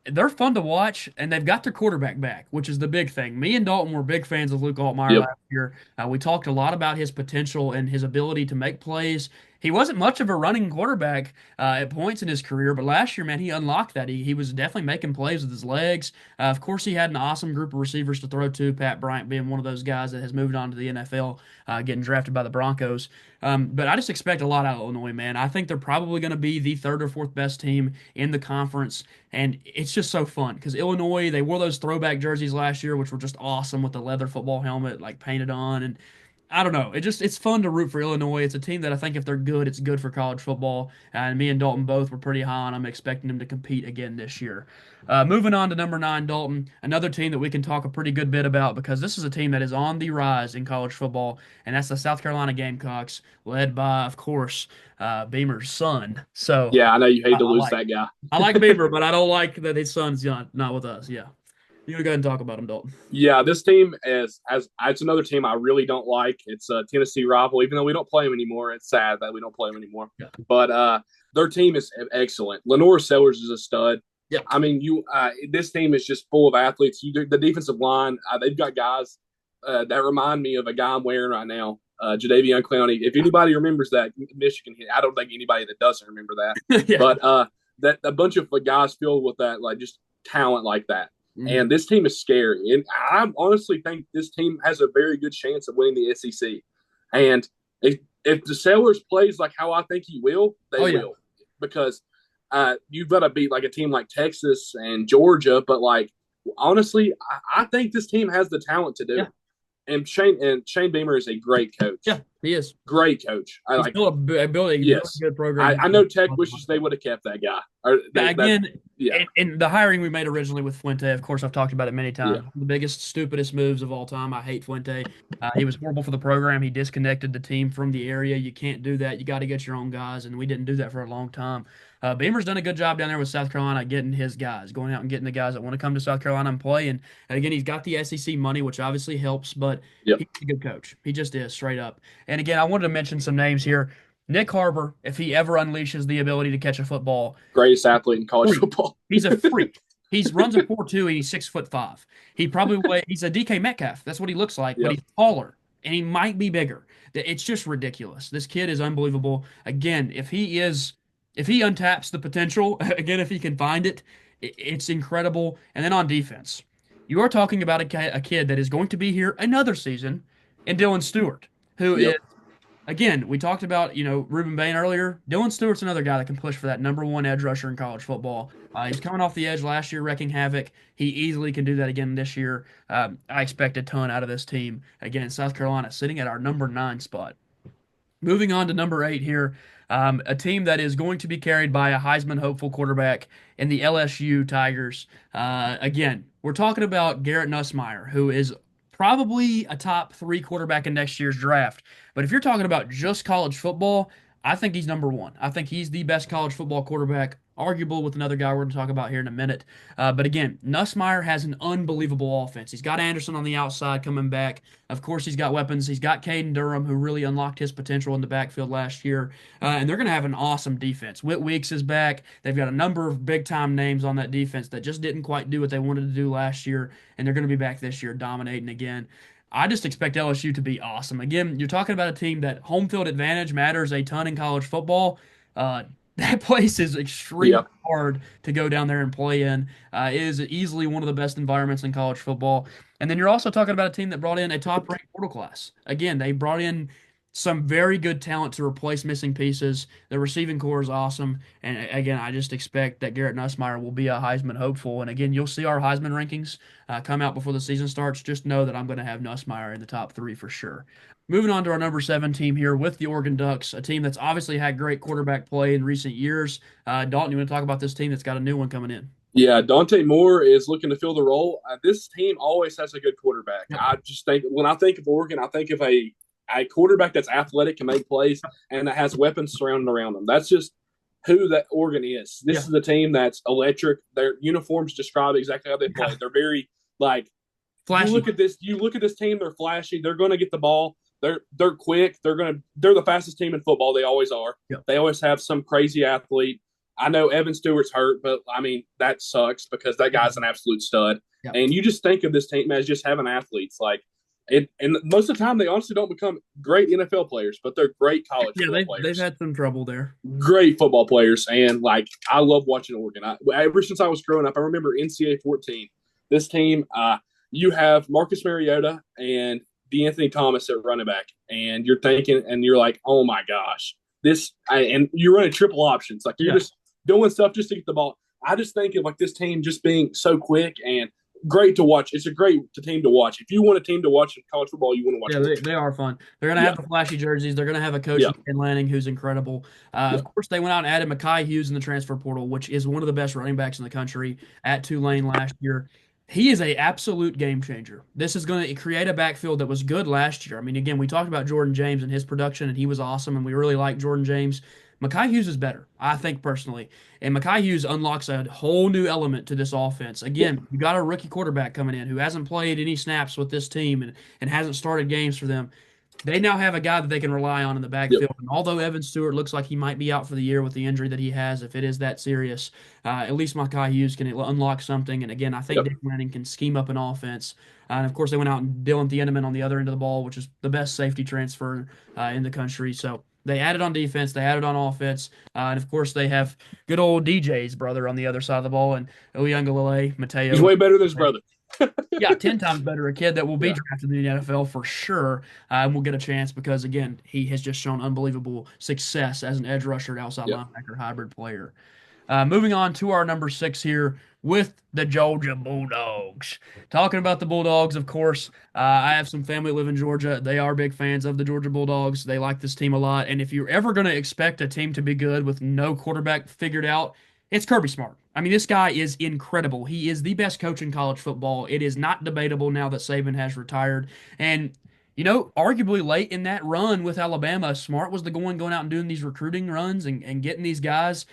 Speaker 1: they're fun to watch, and they've got their quarterback back, which is the big thing. Me and Dalton were big fans of Luke Altmaier
Speaker 2: Yep.
Speaker 1: last year. We talked a lot about his potential and his ability to make plays. He wasn't much of a running quarterback at points in his career, but last year, man, he unlocked that. He was definitely making plays with his legs. Of course, he had an awesome group of receivers to throw to, Pat Bryant being one of those guys that has moved on to the NFL, getting drafted by the Broncos. But I just expect a lot out of Illinois, man. I think they're probably going to be the third or fourth best team in the conference. And it's just so fun because Illinois, they wore those throwback jerseys last year, which were just awesome with the leather football helmet like painted on. And I don't know. It's fun to root for Illinois. It's a team that I think if they're good, it's good for college football. And me and Dalton both were pretty high on them, expecting them to compete again this year. Moving on to number 9, Dalton, another team that we can talk a pretty good bit about because this is a team that is on the rise in college football, and that's the South Carolina Gamecocks, led by, of course, Beamer's son. So
Speaker 2: Yeah, I know you
Speaker 1: I,
Speaker 2: hate to
Speaker 1: I
Speaker 2: lose
Speaker 1: like
Speaker 2: that guy.
Speaker 1: I like Beamer, but I don't like that his son's not with us. Yeah, you want to go ahead and talk about him, Dalton?
Speaker 2: Yeah, this team is as it's another team I really don't like. It's a Tennessee rival, even though we don't play them anymore. It's sad that we don't play them anymore.
Speaker 1: Yeah.
Speaker 2: But their team is excellent. Lenore Sellers is a stud.
Speaker 1: Yeah.
Speaker 2: I mean, this team is just full of athletes. The defensive line, they've got guys that remind me of a guy I'm wearing right now, Jadeveon Clowney. If anybody remembers that Michigan hit, I don't think anybody that doesn't remember that.
Speaker 1: Yeah.
Speaker 2: But that a bunch of guys filled with that like just talent like that.
Speaker 1: Mhm.
Speaker 2: And this team is scary. And I honestly think this team has a very good chance of winning the SEC. And if the Sellers plays like how I think he will, they
Speaker 1: Oh yeah.
Speaker 2: will. Because you've got to beat like a team like Texas and Georgia. But like, honestly, I think this team has the talent to do
Speaker 1: Yeah.
Speaker 2: it. And Shane Beamer is a great coach.
Speaker 1: Yeah, he is.
Speaker 2: Great coach. I
Speaker 1: He's
Speaker 2: like.
Speaker 1: built a really
Speaker 2: Yes.
Speaker 1: good program.
Speaker 2: I know Tech wishes they would have kept that guy. Or
Speaker 1: Again,
Speaker 2: yeah.
Speaker 1: in the hiring we made originally with Fuente, of course, I've talked about it many times.
Speaker 2: Yeah.
Speaker 1: The biggest, stupidest moves of all time. I hate Fuente. He was horrible for the program. He disconnected the team from the area. You can't do that. You got to get your own guys, and we didn't do that for a long time. Beamer's done a good job down there with South Carolina getting his guys, going out and getting the guys that want to come to South Carolina and play. And again, he's got the SEC money, which obviously helps, but
Speaker 2: Yep.
Speaker 1: he's a good coach. He just is, straight up. And again, I wanted to mention some names here. Nick Harbor, if he ever unleashes the ability to catch a football,
Speaker 2: Greatest athlete in college
Speaker 1: freak.
Speaker 2: football.
Speaker 1: He's a freak. He runs a 4.2 and he's 6'5". He's a DK Metcalf. That's what he looks like, but
Speaker 2: Yep.
Speaker 1: he's taller and he might be bigger. It's just ridiculous. This kid is unbelievable. Again, if he untaps the potential, again, if he can find it, it's incredible. And then on defense, you are talking about a kid that is going to be here another season, and Dylan Stewart, who is
Speaker 2: Yep.
Speaker 1: again, we talked about, Ruben Bain earlier. Dylan Stewart's another guy that can push for that number one edge rusher in college football. He's coming off the edge last year, wrecking havoc. He easily can do that again this year. I expect a ton out of this team. Again, South Carolina sitting at our number 9 spot. Moving on to number 8 here, a team that is going to be carried by a Heisman hopeful quarterback in the LSU Tigers. Again, we're talking about Garrett Nussmeier, who is probably a top 3 quarterback in next year's draft. But if you're talking about just college football, I think he's number 1. I think he's the best college football quarterback, arguable with another guy we're going to talk about here in a minute. But again, Nussmeier has an unbelievable offense. He's got Anderson on the outside coming back. Of course, he's got weapons. He's got Caden Durham, who really unlocked his potential in the backfield last year. And they're going to have an awesome defense. Whit Weeks is back. They've got a number of big-time names on that defense that just didn't quite do what they wanted to do last year, and they're going to be back this year dominating again. I just expect LSU to be awesome. Again, you're talking about a team that home field advantage matters a ton in college football. Uh, that place is extremely
Speaker 2: Yep.
Speaker 1: hard to go down there and play in. It is easily one of the best environments in college football. And then you're also talking about a team that brought in a top-ranked portal class. Again, they brought in some very good talent to replace missing pieces. The receiving core is awesome. And again, I just expect that Garrett Nussmeier will be a Heisman hopeful. And again, you'll see our Heisman rankings come out before the season starts. Just know that I'm going to have Nussmeier in the top 3 for sure. Moving on to our number 7 team here with the Oregon Ducks, a team that's obviously had great quarterback play in recent years. Dalton, you want to talk about this team that's got a new one coming in?
Speaker 2: Yeah, Dante Moore is looking to fill the role. This team always has a good quarterback.
Speaker 1: Yep.
Speaker 2: I just think when I think of Oregon, I think of a quarterback that's athletic, can make plays, and that has weapons surrounding around them. That's just who that Oregon is. This
Speaker 1: Yeah.
Speaker 2: is a team that's electric. Their uniforms describe exactly how they play.
Speaker 1: Yeah.
Speaker 2: They're very like
Speaker 1: Flashy.
Speaker 2: you look at this team, they're flashy, they're gonna get the ball. They're quick. They're the fastest team in football. They always are.
Speaker 1: Yep.
Speaker 2: They always have some crazy athlete. I know Evan Stewart's hurt, but I mean that sucks because that guy's an absolute stud.
Speaker 1: Yep.
Speaker 2: And you just think of this team as just having athletes. Like it, and most of the time they honestly don't become great NFL players, but they're great college
Speaker 1: Yeah,
Speaker 2: football
Speaker 1: they've
Speaker 2: players.
Speaker 1: had some trouble there.
Speaker 2: Great football players, and like I love watching Oregon. Ever since I was growing up, I remember NCAA 14. This team, you have Marcus Mariota and DeAnthony Thomas at running back, and you're thinking, and you're like, oh my gosh, and you're running triple options, like you're
Speaker 1: Yeah.
Speaker 2: just doing stuff just to get the ball. I just think of like this team just being so quick and great to watch. It's a great team to watch. If you want a team to watch in college football, you want to watch.
Speaker 1: Yeah, they are fun. They're going to
Speaker 2: Yeah.
Speaker 1: have the flashy jerseys. They're going to have a coach,
Speaker 2: Yeah.
Speaker 1: Ken Lanning, who's incredible.
Speaker 2: Yeah.
Speaker 1: Of course, they went out and added Mekhi Hughes in the transfer portal, which is one of the best running backs in the country at Tulane last year. He is a absolute game changer. This is going to create a backfield that was good last year. I mean, again, we talked about Jordan James and his production, and he was awesome, and we really like Jordan James. Mekhi Hughes is better, I think personally. And Mekhi Hughes unlocks a whole new element to this offense. Again, you got a rookie quarterback coming in who hasn't played any snaps with this team and hasn't started games for them. They now have a guy that they can rely on in the
Speaker 2: Yep.
Speaker 1: backfield. And although Evan Stewart looks like he might be out for the year with the injury that he has, if it is that serious, at least Mekhi Hughes can unlock something. And again, I think
Speaker 2: Yep.
Speaker 1: Dick Lanning can scheme up an offense. And of course, they went out and Dylan Thieneman on the other end of the ball, which is the best safety transfer in the country. So they added on defense, they added on offense, and of course they have good old DJ's brother on the other side of the ball, and Uyunglele, Mateo.
Speaker 2: He's way better than his brother.
Speaker 1: Yeah, 10 times better. A kid that will be
Speaker 2: Yeah.
Speaker 1: drafted in the NFL for sure, and will get a chance because, again, he has just shown unbelievable success as an edge rusher, outside
Speaker 2: Yep.
Speaker 1: linebacker, hybrid player. Moving on to our number 6 here with the Georgia Bulldogs. Talking about the Bulldogs, of course, I have some family live in Georgia. They are big fans of the Georgia Bulldogs. They like this team a lot. And if you're ever going to expect a team to be good with no quarterback figured out, it's Kirby Smart. I mean, this guy is incredible. He is the best coach in college football. It is not debatable now that Saban has retired. And arguably late in that run with Alabama, Smart was the going out and doing these recruiting runs and getting these guys.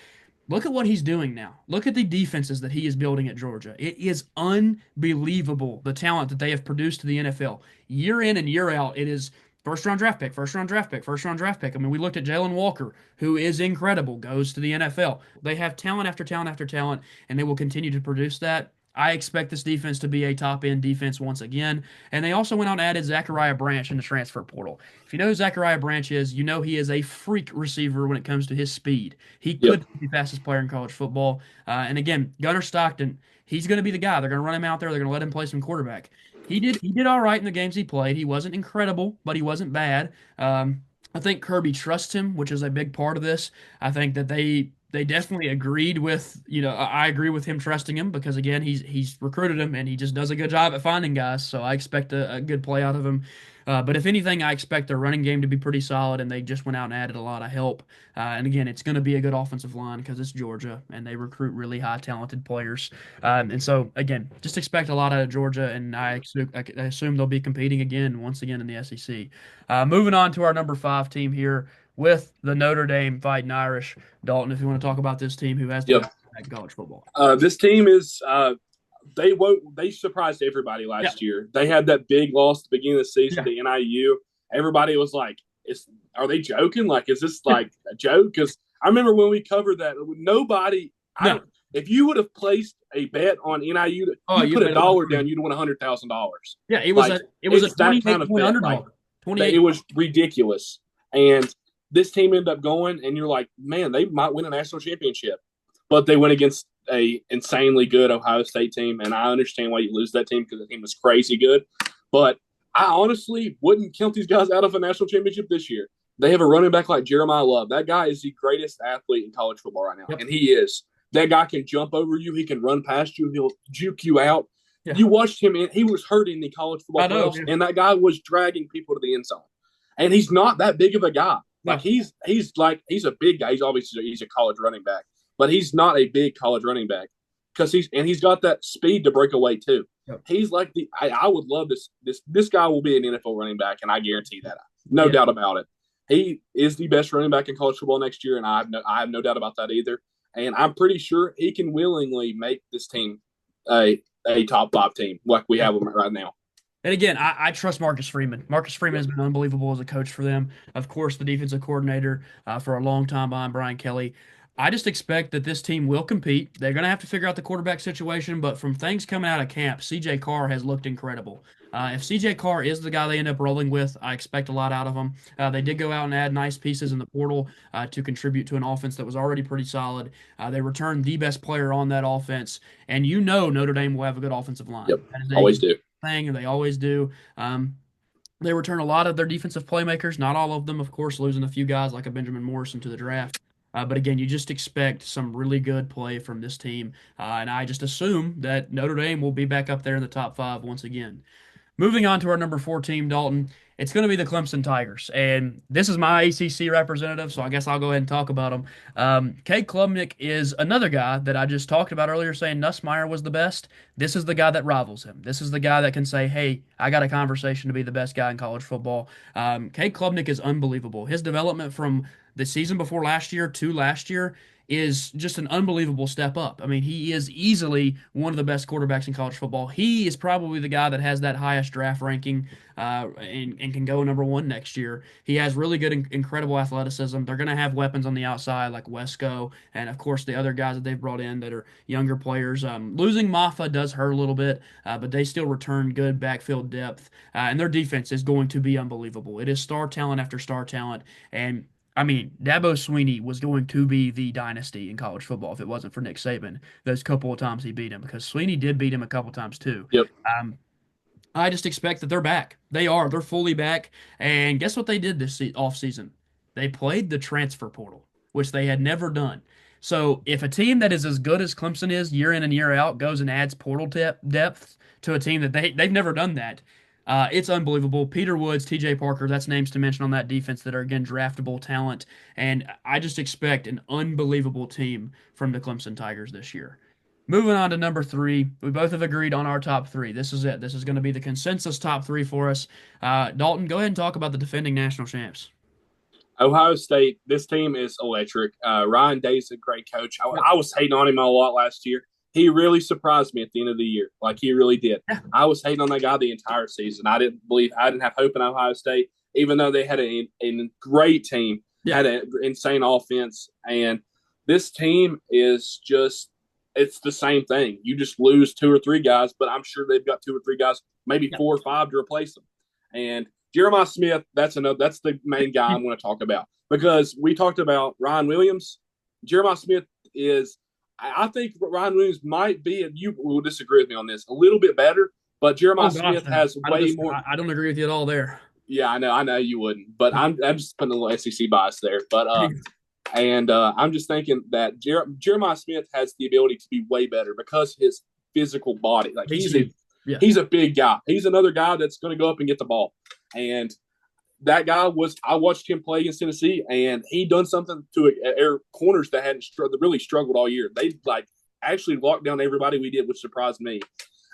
Speaker 1: Look at what he's doing now. Look at the defenses that he is building at Georgia. It is unbelievable the talent that they have produced to the NFL. Year in and year out, it is First round draft pick, first round draft pick, first round draft pick. I mean, we looked at Jalen Walker, who is incredible, goes to the NFL. They have talent after talent after talent, and they will continue to produce that. I expect this defense to be a top end defense once again. And they also went out and added Zachariah Branch in the transfer portal. If you know who Zachariah Branch is, you know he is a freak receiver when it comes to his speed. He
Speaker 2: Yep.
Speaker 1: could be the fastest player in college football. And again, Gunnar Stockton, he's going to be the guy. They're going to run him out there. They're going to let him play some quarterback. He did all right in the games he played. He wasn't incredible, but he wasn't bad. I think Kirby trusts him, which is a big part of this. I think that they definitely agreed with, I agree with him trusting him because again, he's recruited him and he just does a good job at finding guys. So I expect a good play out of him. But if anything, I expect their running game to be pretty solid, and they just went out and added a lot of help. And again, it's going to be a good offensive line because it's Georgia, and they recruit really high, talented players. And so, again, just expect a lot out of Georgia, and I assume they'll be competing again, once again, in the SEC. Moving on to our number 5 team here with the Notre Dame Fighting Irish. Dalton, if you want to talk about this team who has the best
Speaker 2: Yep.
Speaker 1: in college football.
Speaker 2: This team is they surprised everybody
Speaker 1: Yeah,
Speaker 2: last year. They had that big loss at the beginning of the season
Speaker 1: yeah,
Speaker 2: to NIU. Everybody was like, are they joking? Like, is this
Speaker 1: yeah.
Speaker 2: like a joke?" Because I remember when we covered that, nobody. I
Speaker 1: No.
Speaker 2: don't. If you would have placed a bet on NIU,
Speaker 1: Oh,
Speaker 2: you
Speaker 1: you'd
Speaker 2: put
Speaker 1: have
Speaker 2: a
Speaker 1: made a lot of
Speaker 2: dollar
Speaker 1: money.
Speaker 2: down, you'd win $100,000.
Speaker 1: Yeah,
Speaker 2: Like
Speaker 1: it was a
Speaker 2: it's that kind
Speaker 1: 28
Speaker 2: of
Speaker 1: point
Speaker 2: bet. Like
Speaker 1: underdog.
Speaker 2: it
Speaker 1: 28.
Speaker 2: was ridiculous. And this team ended up going, and you're like, man, they might win a national championship. But they went against a insanely good Ohio State team, and I understand why you lose that team because the team was crazy good. But I honestly wouldn't count these guys out of a national championship this year. They have a running back like Jeremiah Love. That guy is the greatest athlete in college football right now,
Speaker 1: Yep.
Speaker 2: and he is. That guy can jump over you. He can run past you. He'll juke you out.
Speaker 1: Yeah.
Speaker 2: You watched him, and he was hurting the college football
Speaker 1: I know.
Speaker 2: playoffs,
Speaker 1: Yeah.
Speaker 2: and that guy was dragging people to the end zone. And he's not that big of a guy. Like
Speaker 1: No.
Speaker 2: he's a big guy. He's a college running back, but he's not a big college running back because he's got that speed to break away too.
Speaker 1: Yep.
Speaker 2: He's like I would love this guy will be an NFL running back, and I guarantee that, no
Speaker 1: Yeah.
Speaker 2: doubt about it. He is the best running back in college football next year, and I have no doubt about that either. And I'm pretty sure he can willingly make this team a top 5 team like we
Speaker 1: Yeah.
Speaker 2: have them right now.
Speaker 1: And again, I trust Marcus Freeman. Marcus Freeman has been unbelievable as a coach for them. Of course, the defensive coordinator for a long time behind Brian Kelly. I just expect that this team will compete. They're going to have to figure out the quarterback situation, but from things coming out of camp, CJ Carr has looked incredible. If CJ Carr is the guy they end up rolling with, I expect a lot out of him. They did go out and add nice pieces in the portal to contribute to an offense that was already pretty solid. They returned the best player on that offense, and Notre Dame will have a good offensive line.
Speaker 2: Yep,
Speaker 1: That is a
Speaker 2: always do.
Speaker 1: thing, and they always do. They return a lot of their defensive playmakers, not all of them, of course, losing a few guys like a Benjamin Morrison to the draft. But again, you just expect some really good play from this team. And I just assume that Notre Dame will be back up there in the top 5 once again. Moving on to our number 4 team, Dalton, it's going to be the Clemson Tigers. And this is my ACC representative, so I guess I'll go ahead and talk about them. Cade Klubnik is another guy that I just talked about earlier saying Nussmeier was the best. This is the guy that rivals him. This is the guy that can say, hey, I got a conversation to be the best guy in college football. Cade Klubnik is unbelievable. His development from the season before last year to last year is just an unbelievable step up. I mean, he is easily one of the best quarterbacks in college football. He is probably the guy that has that highest draft ranking and can go number 1 next year. He has really good, incredible athleticism. They're going to have weapons on the outside like Wesco and, of course, the other guys that they've brought in that are younger players. Losing Maffa does hurt a little bit, but they still return good backfield depth. And their defense is going to be unbelievable. It is star talent after star talent. And I mean, Dabo Sweeney was going to be the dynasty in college football if it wasn't for Nick Saban. Those couple of times he beat him, because Sweeney did beat him a couple times too.
Speaker 2: Yep.
Speaker 1: Um, I just expect that they're back. They are. They're fully back. And guess what they did this off season? They played the transfer portal, which they had never done. So if a team that is as good as Clemson is year in and year out goes and adds portal depth to a team that they've never done that, it's unbelievable. Peter Woods, TJ Parker, that's names to mention on that defense that are, again, draftable talent. And I just expect an unbelievable team from the Clemson Tigers this year. Moving on to number 3, we both have agreed on our top 3. This is it. This is going to be the consensus top 3 for us. Dalton, go ahead and talk about the defending national champs.
Speaker 2: Ohio State, this team is electric. Ryan Day's a great coach.
Speaker 1: Yep.
Speaker 2: I was hating on him a lot last year. He really surprised me at the end of the year. Like, he really did.
Speaker 1: Yeah.
Speaker 2: I was hating on that guy the entire season. I didn't have hope in Ohio State. even though they had a great team,
Speaker 1: Yeah.
Speaker 2: had an insane offense. And this team is just, it's the same thing. You just lose two or three guys, but I'm sure they've got two or three guys, maybe
Speaker 1: Yeah.
Speaker 2: 4 or 5 to replace them. And Jeremiah Smith, that's the main guy I'm going to talk about because we talked about Ryan Williams. Jeremiah Smith is, I think Ryan Williams might be, and you will disagree with me on this, a little bit better, but
Speaker 1: Oh
Speaker 2: Jeremiah
Speaker 1: gosh,
Speaker 2: Smith
Speaker 1: no.
Speaker 2: has way more.
Speaker 1: I don't agree with you at all there.
Speaker 2: Yeah, I know you wouldn't, but I'm just putting a little SEC bias there. But I'm just thinking that Jeremiah Smith has the ability to be way better because his physical body. Like
Speaker 1: He's huge. Yeah.
Speaker 2: he's a big guy. He's another guy that's going to go up and get the ball. And that guy was, I watched him play against Tennessee, and he done something to our corners that hadn't really struggled all year. They like actually locked down everybody we did, which surprised me.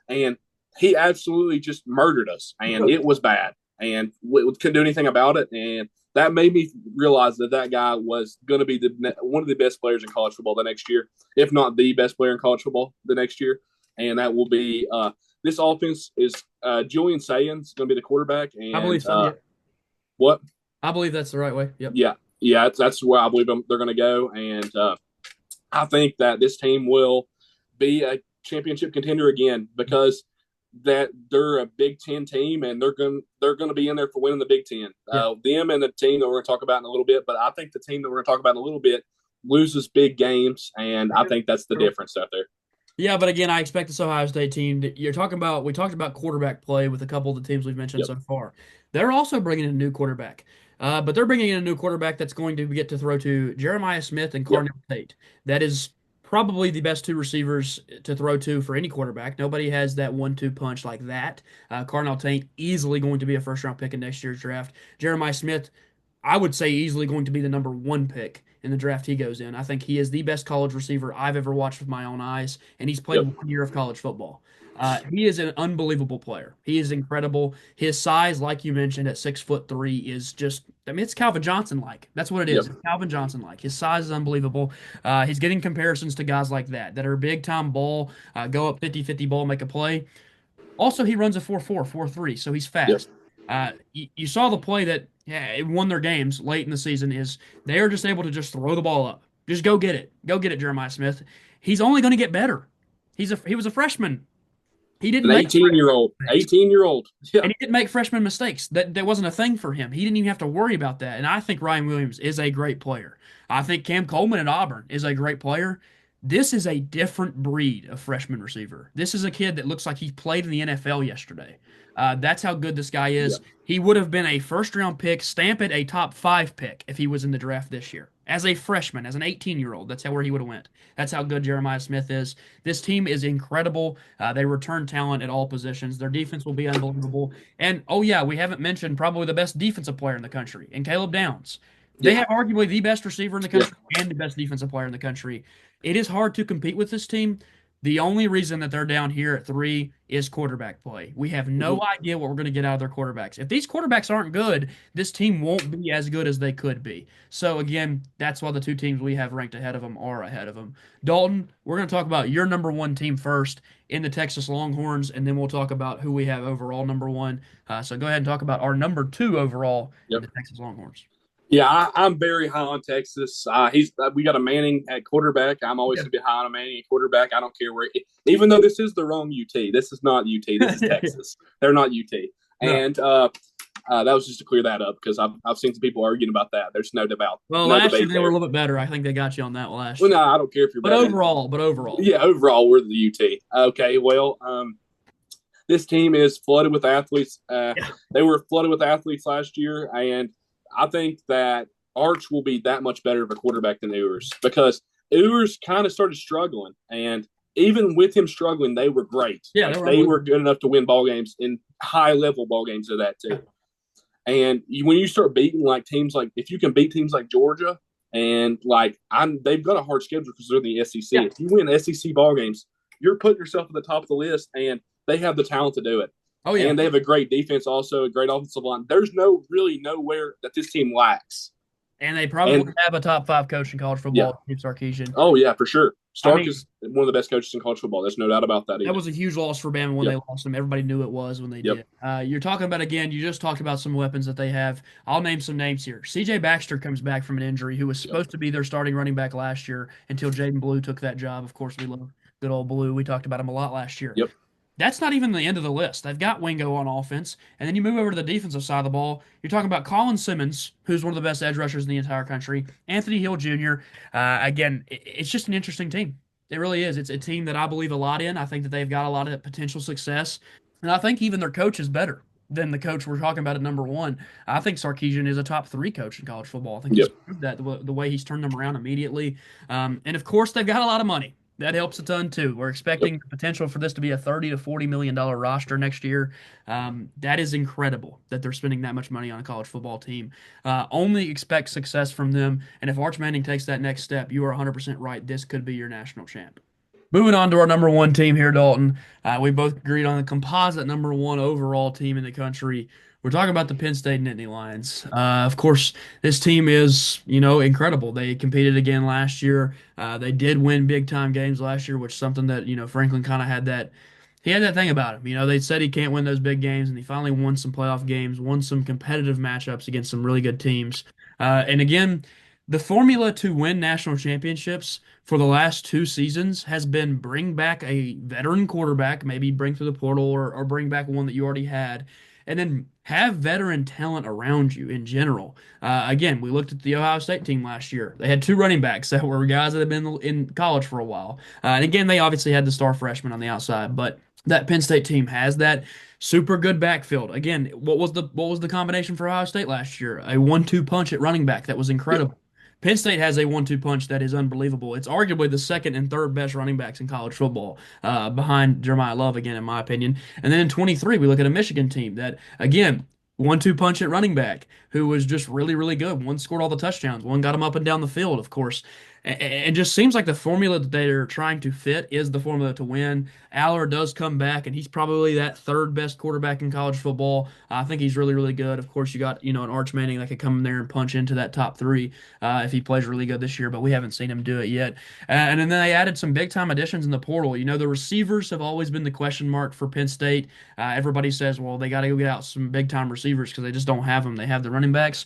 Speaker 2: And he absolutely just murdered us, and it was bad. And we couldn't do anything about it. And that made me realize that guy was going to be one of the best players in college football the next year, if not the best player in college football the next year. And that will be this offense is Julian Sayans going to be the quarterback. And
Speaker 1: I believe so. Yeah.
Speaker 2: What?
Speaker 1: I believe that's the right way. Yep.
Speaker 2: Yeah, that's where I believe they're going to go. And I think that this team will be a championship contender again because that they're a Big Ten team and they're going to be in there for winning the Big Ten.
Speaker 1: Yeah.
Speaker 2: Them and the team that we're going to talk about in a little bit, but I think the team that we're going to talk about in a little bit loses big games, and I think that's the difference out there.
Speaker 1: Yeah, but again, I expect this Ohio State team. We talked about quarterback play with a couple of the teams we've mentioned so far. They're also bringing in a new quarterback, but they're bringing in a new quarterback that's going to get to throw to Jeremiah Smith and Carnell Tate. That is probably the best two receivers to throw to for any quarterback. Nobody has that 1-2 punch like that. Carnell Tate easily going to be a first-round pick in next year's draft. Jeremiah Smith, I would say easily going to be the number 1 pick in the draft he goes in. I think he is the best college receiver I've ever watched with my own eyes, and he's played 1 year of college football. He is an unbelievable player. He is incredible. His size, like you mentioned, at 6'3", is just, I mean, it's Calvin Johnson-like. That's what it is. It's Calvin Johnson-like. His size is unbelievable. He's getting comparisons to guys like that are big-time ball, go up 50-50 ball, make a play. Also, he runs a 4.4, 4.3, so he's fast. You saw the play that it won their games late in the season is they are just able to just throw the ball up. Just go get it. Go get it, Jeremiah Smith. He's only going to get better. He was a freshman. He didn't
Speaker 2: make 18-year-old.
Speaker 1: Yeah. And he didn't make freshman mistakes. That wasn't a thing for him. He didn't even have to worry about that. And I think Ryan Williams is a great player. I think Cam Coleman at Auburn is a great player. This is a different breed of freshman receiver. This is a kid that looks like he played in the NFL yesterday. That's how good this guy is. He would have been a first-round pick, stamp it a top 5 pick if he was in the draft this year. As a freshman, as an 18-year-old, that's where he would have went. That's how good Jeremiah Smith is. This team is incredible. They return talent at all positions. Their defense will be unbelievable. And, we haven't mentioned probably the best defensive player in the country, and Caleb Downs. They have arguably the best receiver in the country and the best defensive player in the country. It is hard to compete with this team. The only reason that they're down here at 3 is quarterback play. We have no idea what we're going to get out of their quarterbacks. If these quarterbacks aren't good, this team won't be as good as they could be. So, again, that's why the 2 teams we have ranked ahead of them are ahead of them. Dalton, we're going to talk about your number 1 team first in the Texas Longhorns, and then we'll talk about who we have overall number 1. So go ahead and talk about our number 2 overall in the Texas Longhorns.
Speaker 2: Yeah, I'm very high on Texas. We got a Manning at quarterback. I'm always going to be high on a Manning at quarterback. I don't care where. Even though this is the wrong UT, this is not UT. This is Texas. They're not UT. No. And that was just to clear that up because I've seen some people arguing about that. There's no debate.
Speaker 1: Well,
Speaker 2: no
Speaker 1: last year they were a little bit better. I think they got you on that last
Speaker 2: year.
Speaker 1: Well,
Speaker 2: no, I don't care if you're.
Speaker 1: But overall.
Speaker 2: Yeah, overall we're the UT. Okay, well, this team is flooded with athletes. They were flooded with athletes last year, and I think that Arch will be that much better of a quarterback than Ewers because Ewers kind of started struggling, and even with him struggling, they were great.
Speaker 1: Yeah,
Speaker 2: they were good enough to win ball games and high-level ball games of that too. Yeah. And when you start beating if you can beat teams like Georgia, and they've got a hard schedule because they're the SEC. Yeah. If you win SEC ball games, you're putting yourself at the top of the list, and they have the talent to do it.
Speaker 1: Oh, yeah.
Speaker 2: And they have a great defense also, a great offensive line. There's nowhere that this team lacks.
Speaker 1: And they probably
Speaker 2: And
Speaker 1: would have a top five coach in college
Speaker 2: yeah,
Speaker 1: football, Steve Sarkisian.
Speaker 2: oh yeah, for sure.
Speaker 1: I
Speaker 2: Stark
Speaker 1: mean,
Speaker 2: is one of the best coaches in college football. There's no doubt about that
Speaker 1: that
Speaker 2: either.
Speaker 1: was a huge loss for Bama when they
Speaker 2: Yep,
Speaker 1: lost him. Everybody knew it was when they
Speaker 2: yep,
Speaker 1: did. You're talking about, again, you just talked about some weapons that they have. I'll name some names here. CJ Baxter comes back from an injury, who was
Speaker 2: yep,
Speaker 1: supposed to be their starting running back last year until Jaden Blue took that job. Of course, we love good old Blue. We talked about him a lot last year.
Speaker 2: yep,
Speaker 1: That's not even the end of the list. They've got Wingo on offense. And then you move over to the defensive side of the ball. You're talking about Colin Simmons, who's one of the best edge rushers in the entire country. Anthony Hill Jr. Again, it's just an interesting team. It really is. It's a team that I believe a lot in. I think that they've got a lot of potential success. And I think even their coach is better than the coach we're talking about at number one. I think Sarkisian is a top three coach in college football. I think he's
Speaker 2: yep,
Speaker 1: proved that the way he's turned them around immediately. And of course, they've got a lot of money. That helps a ton too. We're
Speaker 2: yep.
Speaker 1: expecting the potential for this to be a 30 to $40 million roster next year. That is incredible that they're spending that much money on a college football team. Only expect success from them. And if Arch Manning takes that next step, you are 100% right. This could be your national champ. Moving on to our number one team here, Dalton. We both agreed on the composite number one overall team in the country. We're talking about the Penn State Nittany Lions. Of course, this team is, incredible. They competed again last year. They did win big time games last year, which is something that, Franklin kind of had that. He had that thing about him. They said he can't win those big games, and he finally won some playoff games, won some competitive matchups against some really good teams. And again, the formula to win national championships for the last two seasons has been bring back a veteran quarterback, maybe bring through the portal or bring back one that you already had, and then have veteran talent around you in general. Again, we looked at the Ohio State team last year. They had two running backs that were guys that had been in college for a while. And again, they obviously had the star freshman on the outside, but that Penn State team has that super good backfield. Again, what was the combination for Ohio State last year? A 1-2 punch at running back that was
Speaker 2: Yep.
Speaker 1: incredible. Penn State has a 1-2 punch that is unbelievable. It's arguably the second and third best running backs in college football, behind Jeremiah Love, again, in my opinion. And then in 23, we look at a Michigan team that, again, 1-2 punch at running back, who was just really, really good. One scored all the touchdowns, one got him up and down the field, of course. And just seems like the formula that they're trying to fit is the formula to win. Aller does come back, and he's probably that third best quarterback in college football. I think he's really, really good. Of course, you got, an Arch Manning that could come in there and punch into that top three if he plays really good this year, but we haven't seen him do it yet. And then they added some big time additions in the portal. The receivers have always been the question mark for Penn State. Everybody says, well, they got to go get out some big time receivers because they just don't have them. They have the running backs.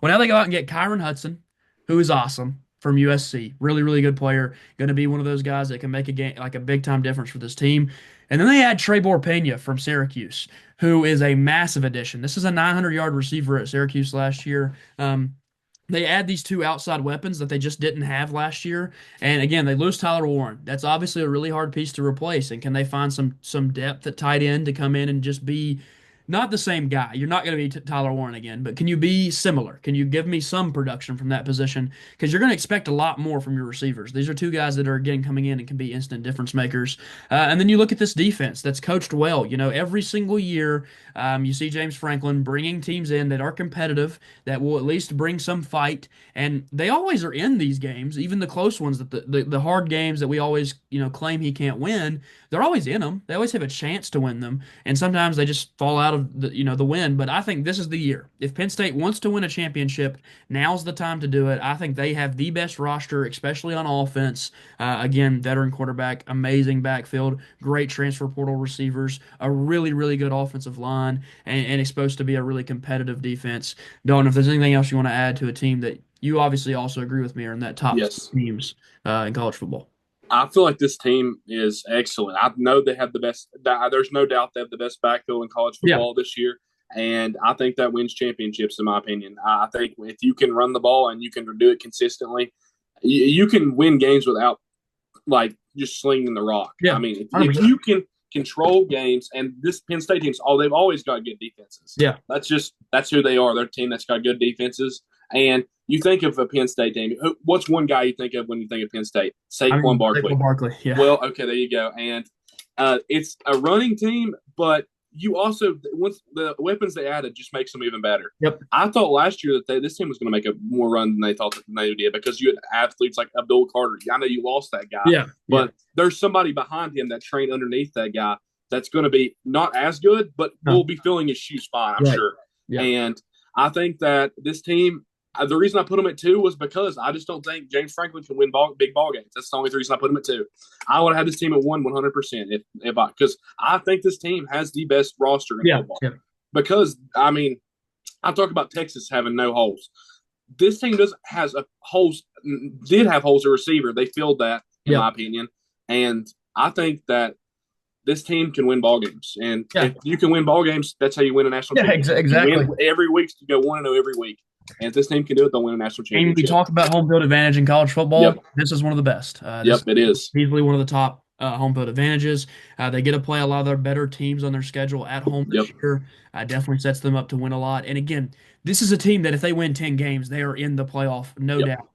Speaker 1: Well, now they go out and get Kyron Hudson, who is awesome from USC. Really, really good player. Going to be one of those guys that can make a game like a big time difference for this team. And then they add Trebor Pena from Syracuse, who is a massive addition. This is a 900-yard receiver at Syracuse last year. They add these two outside weapons that they just didn't have last year. And again, they lose Tyler Warren. That's obviously a really hard piece to replace. And can they find some depth at tight end to come in and just be not the same guy? You're not going to be Tyler Warren again, but can you be similar? Can you give me some production from that position? Because you're going to expect a lot more from your receivers. These are two guys that are, again, coming in and can be instant difference makers. And then you look at this defense that's coached well. Every single year, you see James Franklin bringing teams in that are competitive, that will at least bring some fight. And they always are in these games, even the close ones, that the hard games that we always, claim he can't win. They're always in them. They always have a chance to win them. And sometimes they just fall out of the win. But I think this is the year. If Penn State wants to win a championship, now's the time to do it. I think they have the best roster, especially on offense. Again, veteran quarterback, amazing backfield, great transfer portal receivers, a really, really good offensive line, and it's supposed to be a really competitive defense. Don, if there's anything else you want to add to a team that you obviously also agree with me are in that top
Speaker 2: Yes.
Speaker 1: teams in college football.
Speaker 2: I feel like this team is excellent. I know they have the best. There's no doubt they have the best backfield in college
Speaker 1: Yeah.
Speaker 2: football this year, and I think that wins championships. In my opinion, I think if you can run the ball and you can do it consistently, you can win games without like just slinging the rock.
Speaker 1: Yeah.
Speaker 2: I mean, if
Speaker 1: 100%.
Speaker 2: you can control games, and this Penn State team's they've always got good defenses.
Speaker 1: Yeah.
Speaker 2: That's who they are. They're a team that's got good defenses, and you think of a Penn State team. What's one guy you think of when you think of Penn State? Saquon Barkley.
Speaker 1: Saquon Barkley. Yeah.
Speaker 2: Well, okay, there you go. And it's a running team, but you also once the weapons they added just makes them even better.
Speaker 1: Yep.
Speaker 2: I thought last year that this team was going to make a more run than they thought that they did because you had athletes like Abdul Carter. I know you lost that guy,
Speaker 1: Yeah.
Speaker 2: but there's somebody behind him that trained underneath that guy that's going to be not as good, but will be filling his shoes fine, I'm
Speaker 1: Right.
Speaker 2: sure.
Speaker 1: Yeah.
Speaker 2: And I think that this team, The reason I put him at 2 was because I just don't think James Franklin can win big ball games. That's the only reason I put him at 2. I would have had this team at 100% if I because I think this team has the best roster in
Speaker 1: Yeah,
Speaker 2: football.
Speaker 1: yeah.
Speaker 2: Because I mean, I talk about Texas having no holes. This team doesn't has a holes did have holes at receiver. They filled that, in
Speaker 1: Yep.
Speaker 2: my opinion, and I think that this team can win ball games. And
Speaker 1: Yeah.
Speaker 2: if you can win ball games, that's how you win a national
Speaker 1: Yeah,
Speaker 2: championship. You
Speaker 1: exactly.
Speaker 2: win every week, you go 1-0 every week. And if this team can do it, they'll win a national
Speaker 1: And we
Speaker 2: championship.
Speaker 1: talk about home field advantage in college football.
Speaker 2: Yep.
Speaker 1: This is one of the best. This
Speaker 2: Yep,
Speaker 1: is
Speaker 2: it is.
Speaker 1: easily one of the top home field advantages. They get to play a lot of their better teams on their schedule at home this
Speaker 2: Yep.
Speaker 1: year. Definitely sets them up to win a lot. And again, this is a team that if they win 10 games, they are in the playoff, no
Speaker 2: Yep.
Speaker 1: doubt.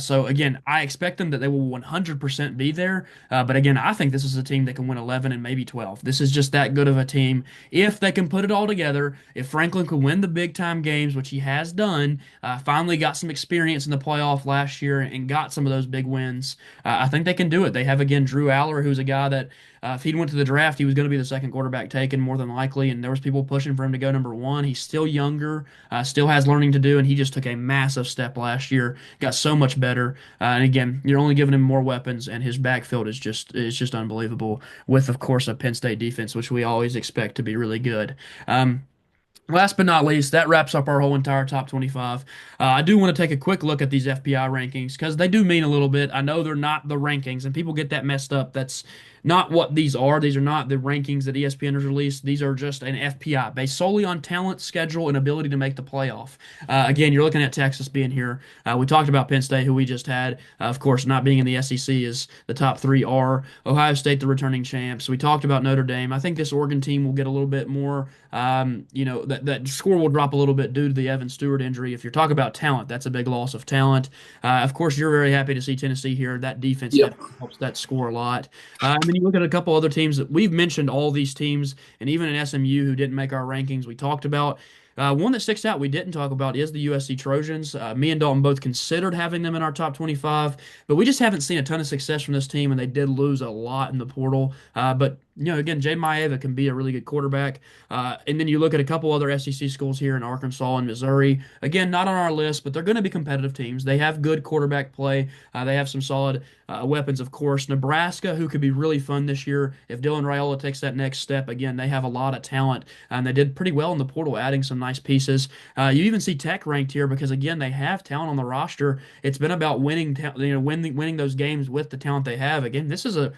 Speaker 1: So again, I expect them that they will 100% be there. But again, I think this is a team that can win 11 and maybe 12. This is just that good of a team. If they can put it all together, if Franklin can win the big time games, which he has done, finally got some experience in the playoff last year and got some of those big wins. I think they can do it. They have again Drew Aller, who's a guy that if he went to the draft, he was going to be the second quarterback taken more than likely, and there was people pushing for him to go number one. He's still younger, still has learning to do, and he just took a massive step last year. Got so much better, and again, you're only giving him more weapons, and his backfield is just unbelievable. With of course a Penn State defense, which we always expect to be really good. Last but not least, that wraps up our whole entire top 25. I do want to take a quick look at these FPI rankings because they do mean a little bit. I know they're not the rankings, and people get that messed up. That's not what these are. These are not the rankings that ESPN has released. These are just an FPI based solely on talent, schedule, and ability to make the playoff. Again, you're looking at Texas being here. We talked about Penn State, who we just had. Of course, not being in the SEC is the top three are. Ohio State, the returning champs. We talked about Notre Dame. I think this Oregon team will get a little bit more. That score will drop a little bit due to the Evan Stewart injury. If you're talking about talent, that's a big loss of talent. Of course, you're very happy to see Tennessee here. That defense
Speaker 2: Yep.
Speaker 1: definitely helps that score a lot. And then you look at a couple other teams that we've mentioned all these teams, and even in SMU who didn't make our rankings, we talked about. One that sticks out we didn't talk about is the USC Trojans. Me and Dalton both considered having them in our top 25, but we just haven't seen a ton of success from this team, and they did lose a lot in the portal. But again, Jay Maeva can be a really good quarterback. And then you look at a couple other SEC schools here in Arkansas and Missouri. Again, not on our list, but they're going to be competitive teams. They have good quarterback play. They have some solid weapons, of course. Nebraska, who could be really fun this year if Dylan Raiola takes that next step. Again, they have a lot of talent, and they did pretty well in the portal, adding some nice pieces. You even see Tech ranked here because again, they have talent on the roster. It's been about winning those games with the talent they have. Again, this is a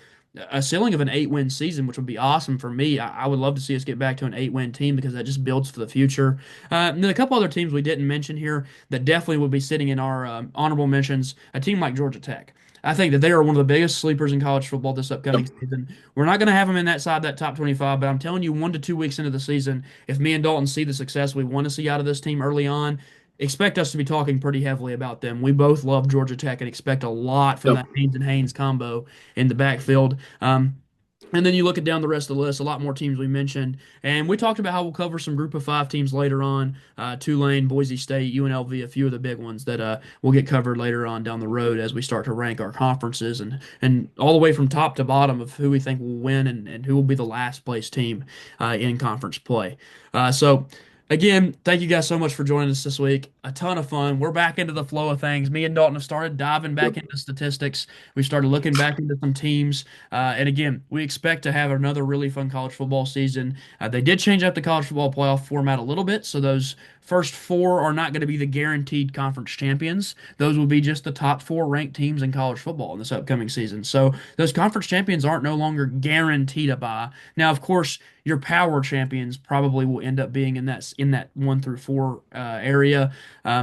Speaker 1: ceiling of an 8-win season, which would be awesome for me. I would love to see us get back to an 8-win team because that just builds for the future. And then a couple other teams we didn't mention here that definitely would be sitting in our honorable mentions. A team like Georgia Tech. I think that they are one of the biggest sleepers in college football this upcoming
Speaker 2: Yep.
Speaker 1: season. We're not going to have them in that side, that top 25, but I'm telling you, 1 to 2 weeks into the season, if me and Dalton see the success we want to see out of this team early on, expect us to be talking pretty heavily about them. We both love Georgia Tech and expect a lot from
Speaker 2: Yep.
Speaker 1: that Haynes and Haynes combo in the backfield. And then you look at down the rest of the list, a lot more teams we mentioned. And we talked about how we'll cover some group of five teams later on. Tulane, Boise State, UNLV, a few of the big ones that will get covered later on down the road as we start to rank our conferences and all the way from top to bottom of who we think will win and who will be the last place team in conference play. So again, thank you guys so much for joining us this week. A ton of fun. We're back into the flow of things. Me and Dalton have started diving
Speaker 2: Yep.
Speaker 1: back into statistics. We started looking back into some teams. And again, we expect to have another really fun college football season. They did change up the college football playoff format a little bit, so those first four are not going to be the guaranteed conference champions. Those will be just the top four ranked teams in college football in this upcoming season. So those conference champions aren't no longer guaranteed a bye. Now, of course, your power champions probably will end up being in that 1 through 4 area.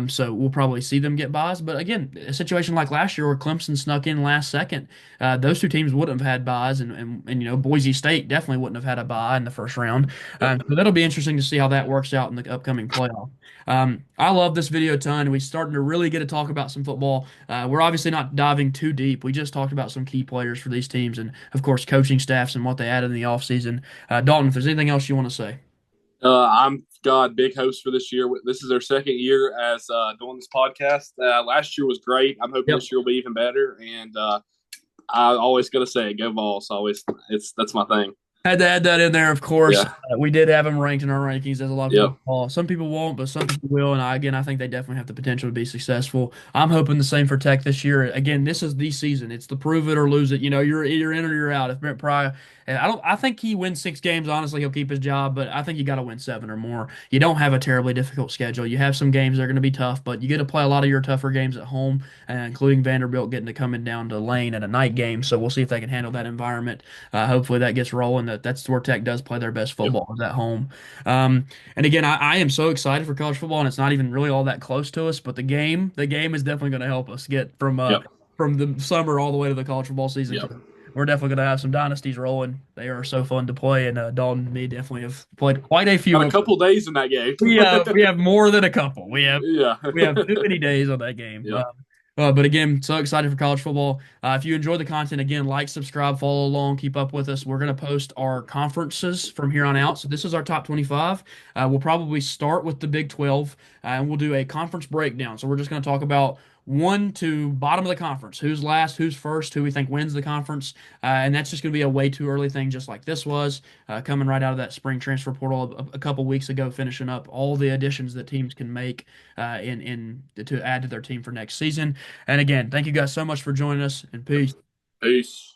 Speaker 1: So we'll probably see them get buys. But again, a situation like last year where Clemson snuck in last second, those two teams wouldn't have had buys, and Boise State definitely wouldn't have had a buy in the first round.
Speaker 2: Yep.
Speaker 1: So that'll be interesting to see how that works out in the upcoming playoff. I love this video a ton. We're starting to really get to talk about some football. We're obviously not diving too deep. We just talked about some key players for these teams and, of course, coaching staffs and what they added in the offseason. Dalton, if there's anything else you want to say.
Speaker 2: I'm God, big host for this year. This is our second year as doing this podcast. Last year was great. I'm hoping
Speaker 1: Yep.
Speaker 2: this year will be even better. And I always got to say, go Vols. Always, that's my thing.
Speaker 1: Had to add that in there, of course.
Speaker 2: Yeah.
Speaker 1: We did have them ranked in our rankings, as a lot of
Speaker 2: Yep.
Speaker 1: people call. Some people won't, but some people will. And again, I think they definitely have the potential to be successful. I'm hoping the same for Tech this year. Again, this is the season. It's the prove it or lose it. You know, you're either in or you're out. If Brent Pry, and I think he wins 6 games. Honestly, he'll keep his job, but I think you got to win 7 or more. You don't have a terribly difficult schedule. You have some games that are going to be tough, but you get to play a lot of your tougher games at home, including Vanderbilt getting to come in down to Lane at a night game. So we'll see if they can handle that environment. Hopefully that gets rolling. That's where Tech does play their best
Speaker 2: Yep.
Speaker 1: football is at home. Um, and again, I am so excited for college football, and it's not even really all that close to us. But the game is definitely going to help us get
Speaker 2: Yep.
Speaker 1: from the summer all the way to the college football season.
Speaker 2: Yep.
Speaker 1: We're definitely going to have some dynasties rolling. They are so fun to play, and Dalton and me definitely have played quite a few
Speaker 2: Got a
Speaker 1: of them.
Speaker 2: couple days in that game.
Speaker 1: We have more than a couple.
Speaker 2: Yeah.
Speaker 1: We have too many days on that game.
Speaker 2: Yep.
Speaker 1: But again, so excited for college football. If you enjoy the content, again, like, subscribe, follow along, keep up with us. We're going to post our conferences from here on out. So this is our top 25. We'll probably start with the Big 12, and we'll do a conference breakdown. So we're just going to talk about one to bottom of the conference, who's last, who's first, who we think wins the conference. And that's just going to be a way too early thing, just like this was, coming right out of that spring transfer portal a couple weeks ago, finishing up all the additions that teams can make in to add to their team for next season. And again, thank you guys so much for joining us, and peace.
Speaker 2: Peace.